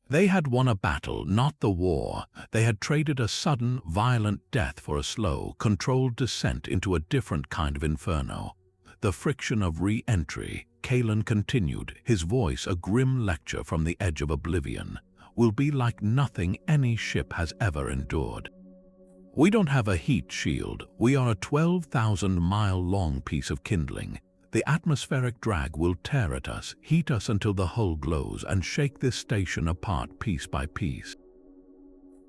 They had won a battle, not the war. They had traded a sudden, violent death for a slow, controlled descent into a different kind of inferno. The friction of re-entry, Kaelen continued, his voice a grim lecture from the edge of oblivion, will be like nothing any ship has ever endured. We don't have a heat shield. We are a 12,000-mile-long piece of kindling. The atmospheric drag will tear at us, heat us until the hull glows, and shake this station apart piece by piece.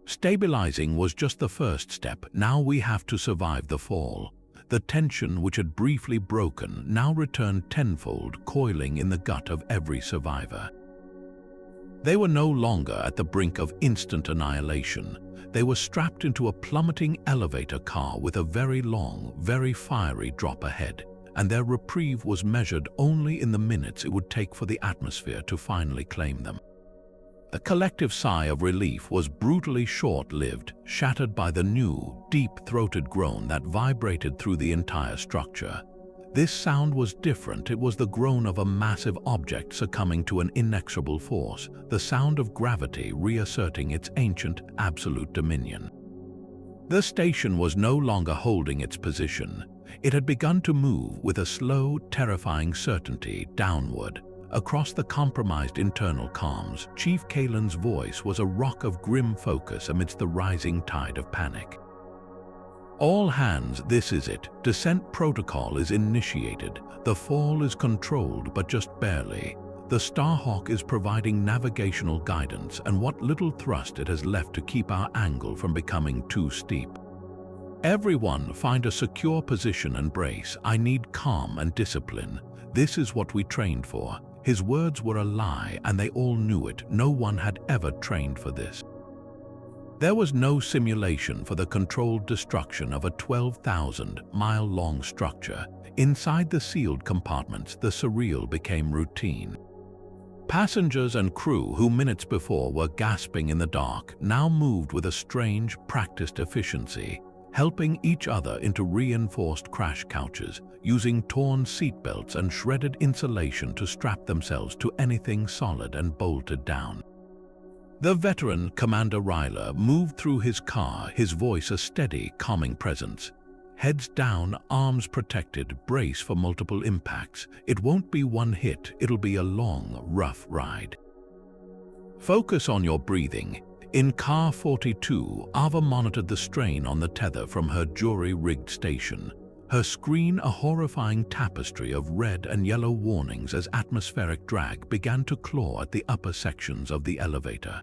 Stabilizing was just the first step. Now we have to survive the fall. The tension which had briefly broken now returned tenfold, coiling in the gut of every survivor. They were no longer at the brink of instant annihilation. They were strapped into a plummeting elevator car with a very long, very fiery drop ahead, and their reprieve was measured only in the minutes it would take for the atmosphere to finally claim them. The collective sigh of relief was brutally short-lived, shattered by the new, deep-throated groan that vibrated through the entire structure. This sound was different. It was the groan of a massive object succumbing to an inexorable force, the sound of gravity reasserting its ancient, absolute dominion. The station was no longer holding its position. It had begun to move with a slow, terrifying certainty downward. Across the compromised internal comms, Chief Kaelen's voice was a rock of grim focus amidst the rising tide of panic. "All hands, this is it. Descent protocol is initiated. The fall is controlled, but just barely. The Starhawk is providing navigational guidance and what little thrust it has left to keep our angle from becoming too steep. Everyone find a secure position and brace. I need calm and discipline. This is what we trained for." His words were a lie, and they all knew it. No one had ever trained for this. There was no simulation for the controlled destruction of a 12,000-mile-long structure. Inside the sealed compartments, the surreal became routine. Passengers and crew who minutes before were gasping in the dark now moved with a strange, practiced efficiency, helping each other into reinforced crash couches, using torn seatbelts and shredded insulation to strap themselves to anything solid and bolted down. The veteran Commander Ryler moved through his car, his voice a steady, calming presence. Heads down, arms protected, brace for multiple impacts. It won't be one hit, it'll be a long, rough ride. Focus on your breathing. In Car 42, Ava monitored the strain on the tether from her jury-rigged station. Her screen a horrifying tapestry of red and yellow warnings as atmospheric drag began to claw at the upper sections of the elevator.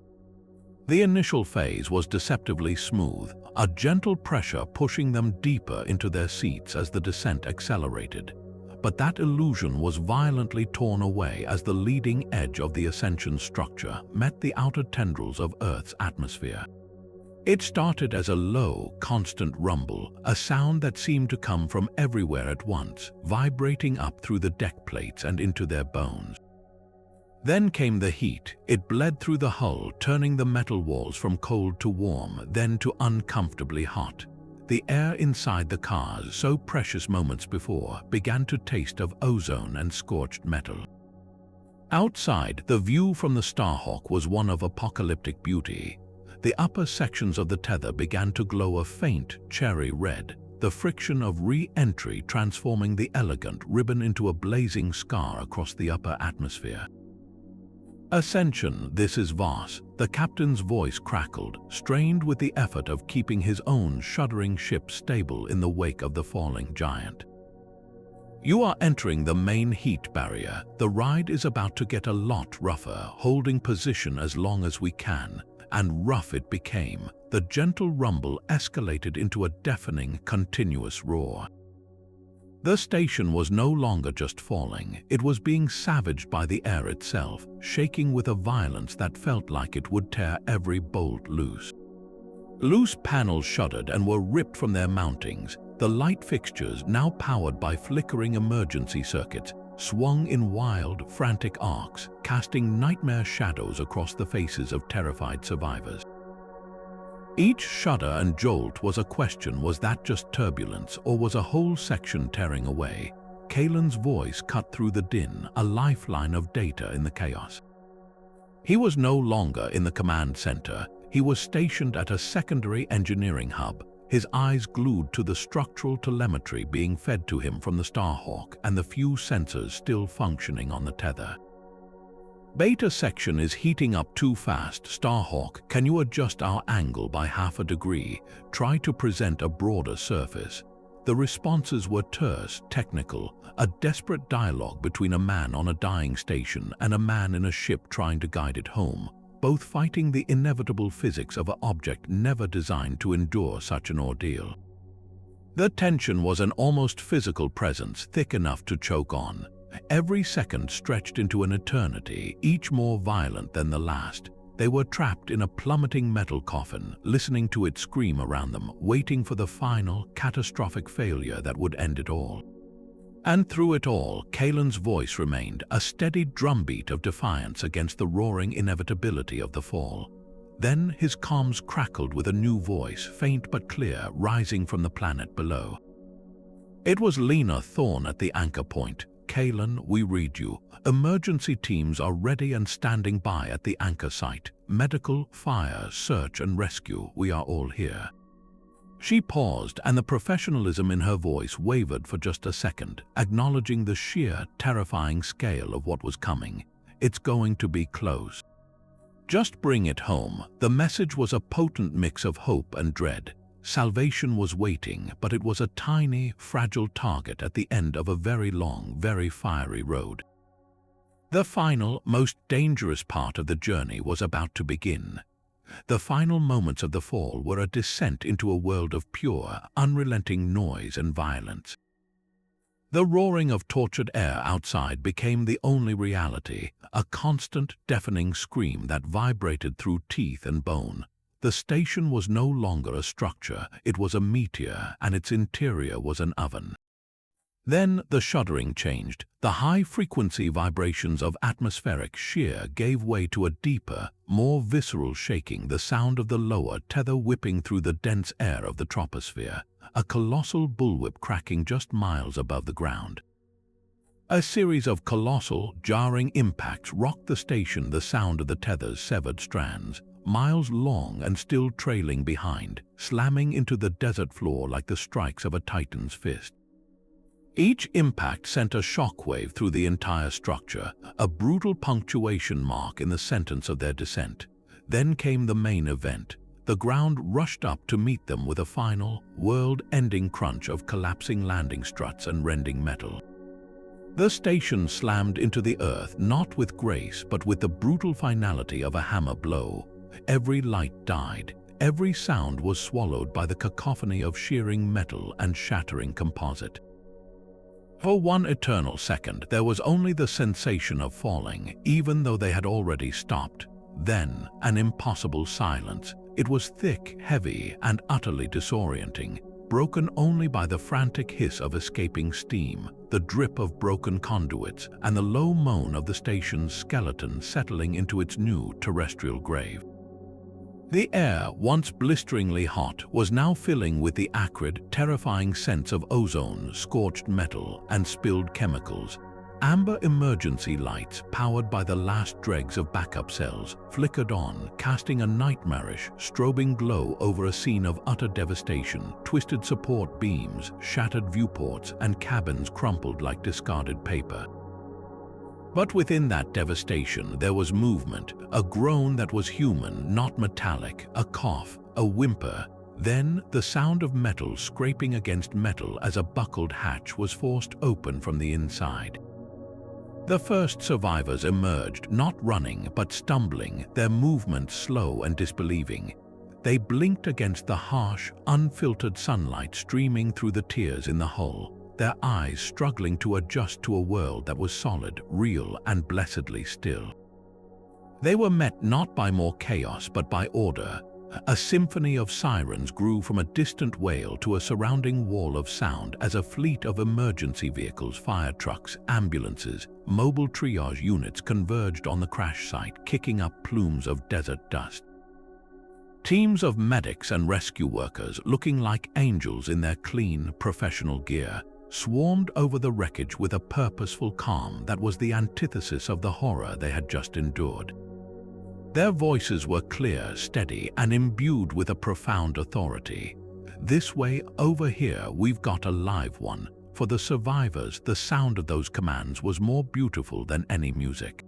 The initial phase was deceptively smooth, a gentle pressure pushing them deeper into their seats as the descent accelerated. But that illusion was violently torn away as the leading edge of the Ascension structure met the outer tendrils of Earth's atmosphere. It started as a low, constant rumble, a sound that seemed to come from everywhere at once, vibrating up through the deck plates and into their bones. Then came the heat. It bled through the hull, turning the metal walls from cold to warm, then to uncomfortably hot. The air inside the cars, so precious moments before, began to taste of ozone and scorched metal. Outside, the view from the Starhawk was one of apocalyptic beauty. The upper sections of the tether began to glow a faint cherry red, the friction of re-entry transforming the elegant ribbon into a blazing scar across the upper atmosphere. "Ascension, this is Voss," the captain's voice crackled, strained with the effort of keeping his own shuddering ship stable in the wake of the falling giant. "You are entering the main heat barrier. The ride is about to get a lot rougher, holding position as long as we can." And rough it became. The gentle rumble escalated into a deafening, continuous roar. The station was no longer just falling. It was being savaged by the air itself, shaking with a violence that felt like it would tear every bolt loose. Loose panels shuddered and were ripped from their mountings. The light fixtures, now powered by flickering emergency circuits, swung in wild, frantic arcs, casting nightmare shadows across the faces of terrified survivors. Each shudder and jolt was a question: was that just turbulence, or was a whole section tearing away? Kaelen's voice cut through the din, a lifeline of data in the chaos. He was no longer in the command center. He was stationed at a secondary engineering hub, his eyes glued to the structural telemetry being fed to him from the Starhawk and the few sensors still functioning on the tether. "Beta section is heating up too fast. Starhawk, can you adjust our angle by half a degree? Try to present a broader surface." The responses were terse, technical, a desperate dialogue between a man on a dying station and a man in a ship trying to guide it home, both fighting the inevitable physics of an object never designed to endure such an ordeal. The tension was an almost physical presence, thick enough to choke on. Every second stretched into an eternity, each more violent than the last. They were trapped in a plummeting metal coffin, listening to it scream around them, waiting for the final, catastrophic failure that would end it all. And through it all, Kaelen's voice remained, a steady drumbeat of defiance against the roaring inevitability of the fall. Then his comms crackled with a new voice, faint but clear, rising from the planet below. It was Lena Thorne at the anchor point. "Kaelen, we read you. Emergency teams are ready and standing by at the anchor site. Medical, fire, search and rescue, we are all here." She paused, and the professionalism in her voice wavered for just a second, acknowledging the sheer, terrifying scale of what was coming. "It's going to be close. Just bring it home." The message was a potent mix of hope and dread. Salvation was waiting, but it was a tiny, fragile target at the end of a very long, very fiery road. The final, most dangerous part of the journey was about to begin. The final moments of the fall were a descent into a world of pure, unrelenting noise and violence. The roaring of tortured air outside became the only reality, a constant, deafening scream that vibrated through teeth and bone. The station was no longer a structure, it was a meteor, and its interior was an oven. Then the shuddering changed. The high-frequency vibrations of atmospheric shear gave way to a deeper, more visceral shaking, the sound of the lower tether whipping through the dense air of the troposphere, a colossal bullwhip cracking just miles above the ground. A series of colossal, jarring impacts rocked the station, the sound of the tether's severed strands, miles long and still trailing behind, slamming into the desert floor like the strikes of a titan's fist. Each impact sent a shockwave through the entire structure, a brutal punctuation mark in the sentence of their descent. Then came the main event. The ground rushed up to meet them with a final, world-ending crunch of collapsing landing struts and rending metal. The station slammed into the earth, not with grace, but with the brutal finality of a hammer blow. Every light died. Every sound was swallowed by the cacophony of shearing metal and shattering composite. For one eternal second, there was only the sensation of falling, even though they had already stopped. Then, an impossible silence. It was thick, heavy, and utterly disorienting, broken only by the frantic hiss of escaping steam, the drip of broken conduits, and the low moan of the station's skeleton settling into its new terrestrial grave. The air, once blisteringly hot, was now filling with the acrid, terrifying scents of ozone, scorched metal, and spilled chemicals. Amber emergency lights, powered by the last dregs of backup cells, flickered on, casting a nightmarish, strobing glow over a scene of utter devastation. Twisted support beams, shattered viewports, and cabins crumpled like discarded paper. But within that devastation, there was movement, a groan that was human, not metallic, a cough, a whimper. Then, the sound of metal scraping against metal as a buckled hatch was forced open from the inside. The first survivors emerged, not running, but stumbling, their movements slow and disbelieving. They blinked against the harsh, unfiltered sunlight streaming through the tears in the hull, their eyes struggling to adjust to a world that was solid, real, and blessedly still. They were met not by more chaos, but by order. A symphony of sirens grew from a distant wail to a surrounding wall of sound as a fleet of emergency vehicles, fire trucks, ambulances, mobile triage units converged on the crash site, kicking up plumes of desert dust. Teams of medics and rescue workers, looking like angels in their clean, professional gear, swarmed over the wreckage with a purposeful calm that was the antithesis of the horror they had just endured. Their voices were clear, steady, and imbued with a profound authority. "This way, over here, we've got a live one." For the survivors, the sound of those commands was more beautiful than any music.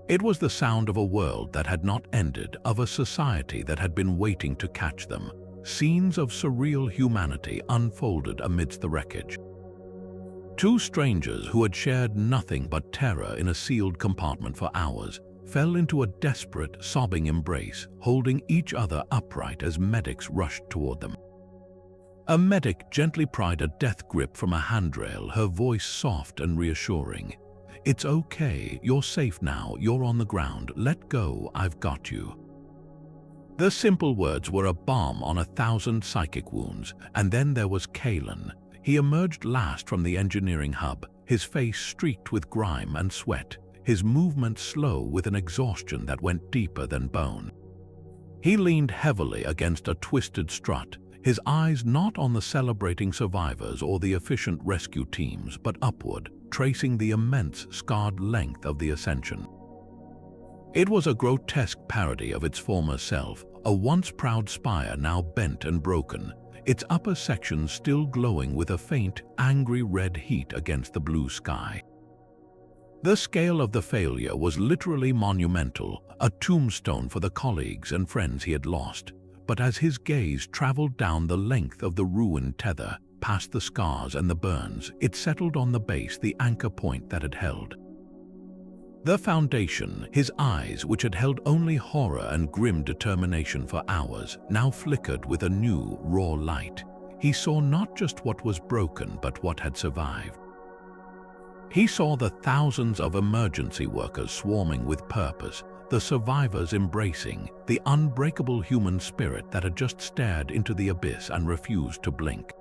It was the sound of a world that had not ended, of a society that had been waiting to catch them. Scenes of surreal humanity unfolded amidst the wreckage. Two strangers who had shared nothing but terror in a sealed compartment for hours fell into a desperate, sobbing embrace, holding each other upright as medics rushed toward them. A medic gently pried a death grip from a handrail, her voice soft and reassuring. "It's okay, you're safe now, you're on the ground, let go, I've got you." The simple words were a balm on 1,000 psychic wounds, and then there was Kaelen. He emerged last from the engineering hub, his face streaked with grime and sweat, his movement slow with an exhaustion that went deeper than bone. He leaned heavily against a twisted strut, his eyes not on the celebrating survivors or the efficient rescue teams, but upward, tracing the immense scarred length of the Ascension. It was a grotesque parody of its former self, a once proud spire now bent and broken, its upper section still glowing with a faint, angry red heat against the blue sky. The scale of the failure was literally monumental, a tombstone for the colleagues and friends he had lost. But as his gaze traveled down the length of the ruined tether, past the scars and the burns, it settled on the base, the anchor point that had held. The foundation, his eyes, which had held only horror and grim determination for hours, now flickered with a new, raw light. He saw not just what was broken, but what had survived. He saw the thousands of emergency workers swarming with purpose, the survivors embracing the unbreakable human spirit that had just stared into the abyss and refused to blink.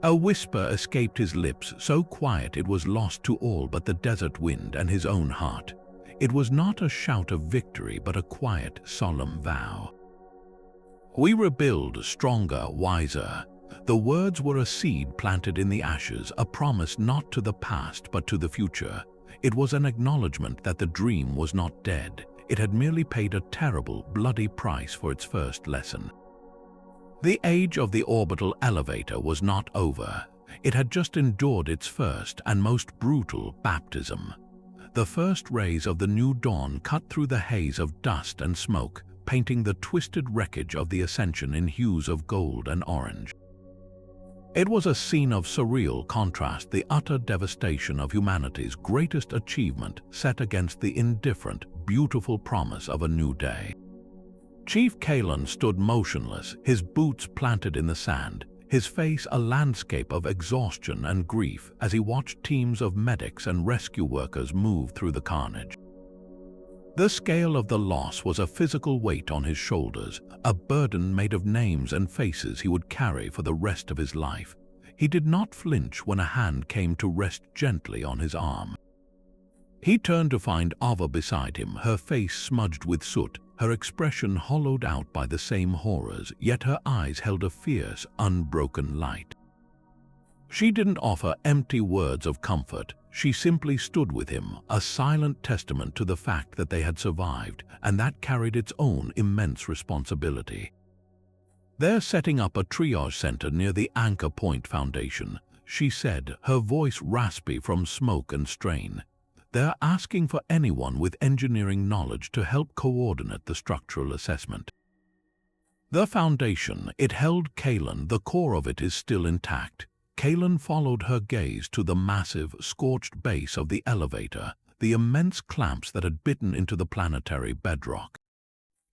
A whisper escaped his lips, so quiet it was lost to all but the desert wind and his own heart. It was not a shout of victory, but a quiet, solemn vow. "We rebuild, stronger, wiser." The words were a seed planted in the ashes, a promise not to the past but to the future. It was an acknowledgement that the dream was not dead. It had merely paid a terrible, bloody price for its first lesson. The age of the orbital elevator was not over. It had just endured its first and most brutal baptism. The first rays of the new dawn cut through the haze of dust and smoke, painting the twisted wreckage of the Ascension in hues of gold and orange. It was a scene of surreal contrast, the utter devastation of humanity's greatest achievement set against the indifferent, beautiful promise of a new day. Chief Kaelen stood motionless, his boots planted in the sand, his face a landscape of exhaustion and grief as he watched teams of medics and rescue workers move through the carnage. The scale of the loss was a physical weight on his shoulders, a burden made of names and faces he would carry for the rest of his life. He did not flinch when a hand came to rest gently on his arm. He turned to find Ava beside him, her face smudged with soot, her expression hollowed out by the same horrors, yet her eyes held a fierce, unbroken light. She didn't offer empty words of comfort. She simply stood with him, a silent testament to the fact that they had survived, and that carried its own immense responsibility. "They're setting up a triage center near the Anchor Point Foundation," she said, her voice raspy from smoke and strain. "They're asking for anyone with engineering knowledge to help coordinate the structural assessment." The foundation, it held Kaelen, the core of it is still intact. Kaelen followed her gaze to the massive, scorched base of the elevator, the immense clamps that had bitten into the planetary bedrock.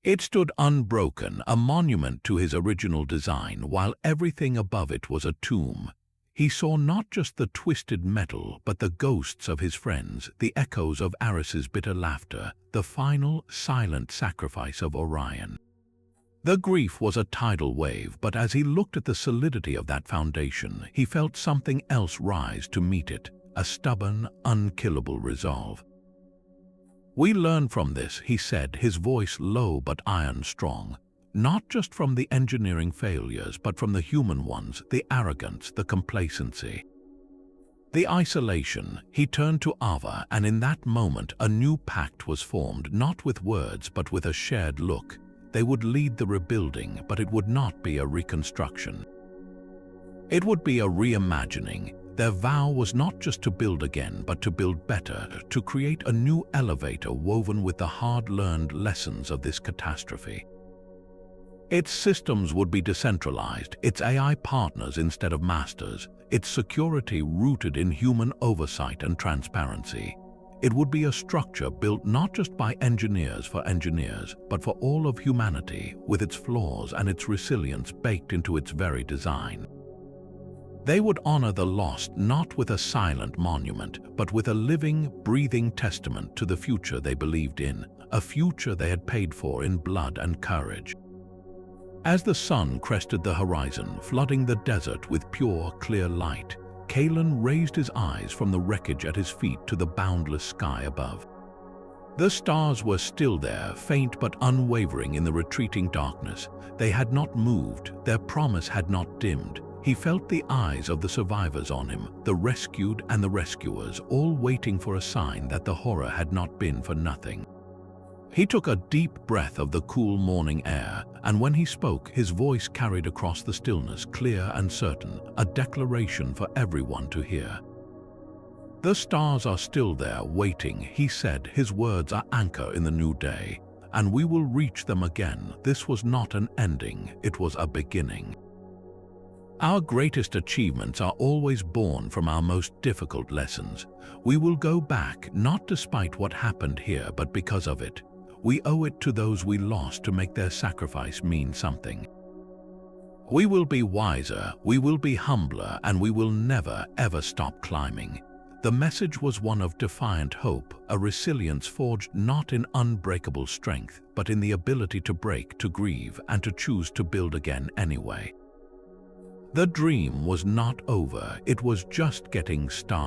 It stood unbroken, a monument to his original design, while everything above it was a tomb. He saw not just the twisted metal, but the ghosts of his friends, the echoes of Aris's bitter laughter, the final, silent sacrifice of Orion. The grief was a tidal wave, but as he looked at the solidity of that foundation, he felt something else rise to meet it, a stubborn, unkillable resolve. "We learn from this," he said, his voice low but iron-strong. "Not just from the engineering failures, but from the human ones, the arrogance, the complacency, the isolation." He turned to Ava, and in that moment a new pact was formed, not with words, but with a shared look. They would lead the rebuilding, but it would not be a reconstruction. It would be a reimagining. Their vow was not just to build again, but to build better, to create a new elevator woven with the hard-learned lessons of this catastrophe. Its systems would be decentralized, its AI partners instead of masters, its security rooted in human oversight and transparency. It would be a structure built not just by engineers for engineers, but for all of humanity, with its flaws and its resilience baked into its very design. They would honor the lost not with a silent monument, but with a living, breathing testament to the future they believed in, a future they had paid for in blood and courage. As the sun crested the horizon, flooding the desert with pure, clear light, Kaelen raised his eyes from the wreckage at his feet to the boundless sky above. The stars were still there, faint but unwavering in the retreating darkness. They had not moved, their promise had not dimmed. He felt the eyes of the survivors on him, the rescued and the rescuers, all waiting for a sign that the horror had not been for nothing. He took a deep breath of the cool morning air, and when he spoke, his voice carried across the stillness, clear and certain, a declaration for everyone to hear. "The stars are still there, waiting," he said. "His words are anchor in the new day, and we will reach them again. This was not an ending, it was a beginning." Our greatest achievements are always born from our most difficult lessons. We will go back, not despite what happened here, but because of it. We owe it to those we lost to make their sacrifice mean something. We will be wiser, we will be humbler, and we will never, ever stop climbing. The message was one of defiant hope, a resilience forged not in unbreakable strength, but in the ability to break, to grieve, and to choose to build again anyway. The dream was not over, it was just getting started.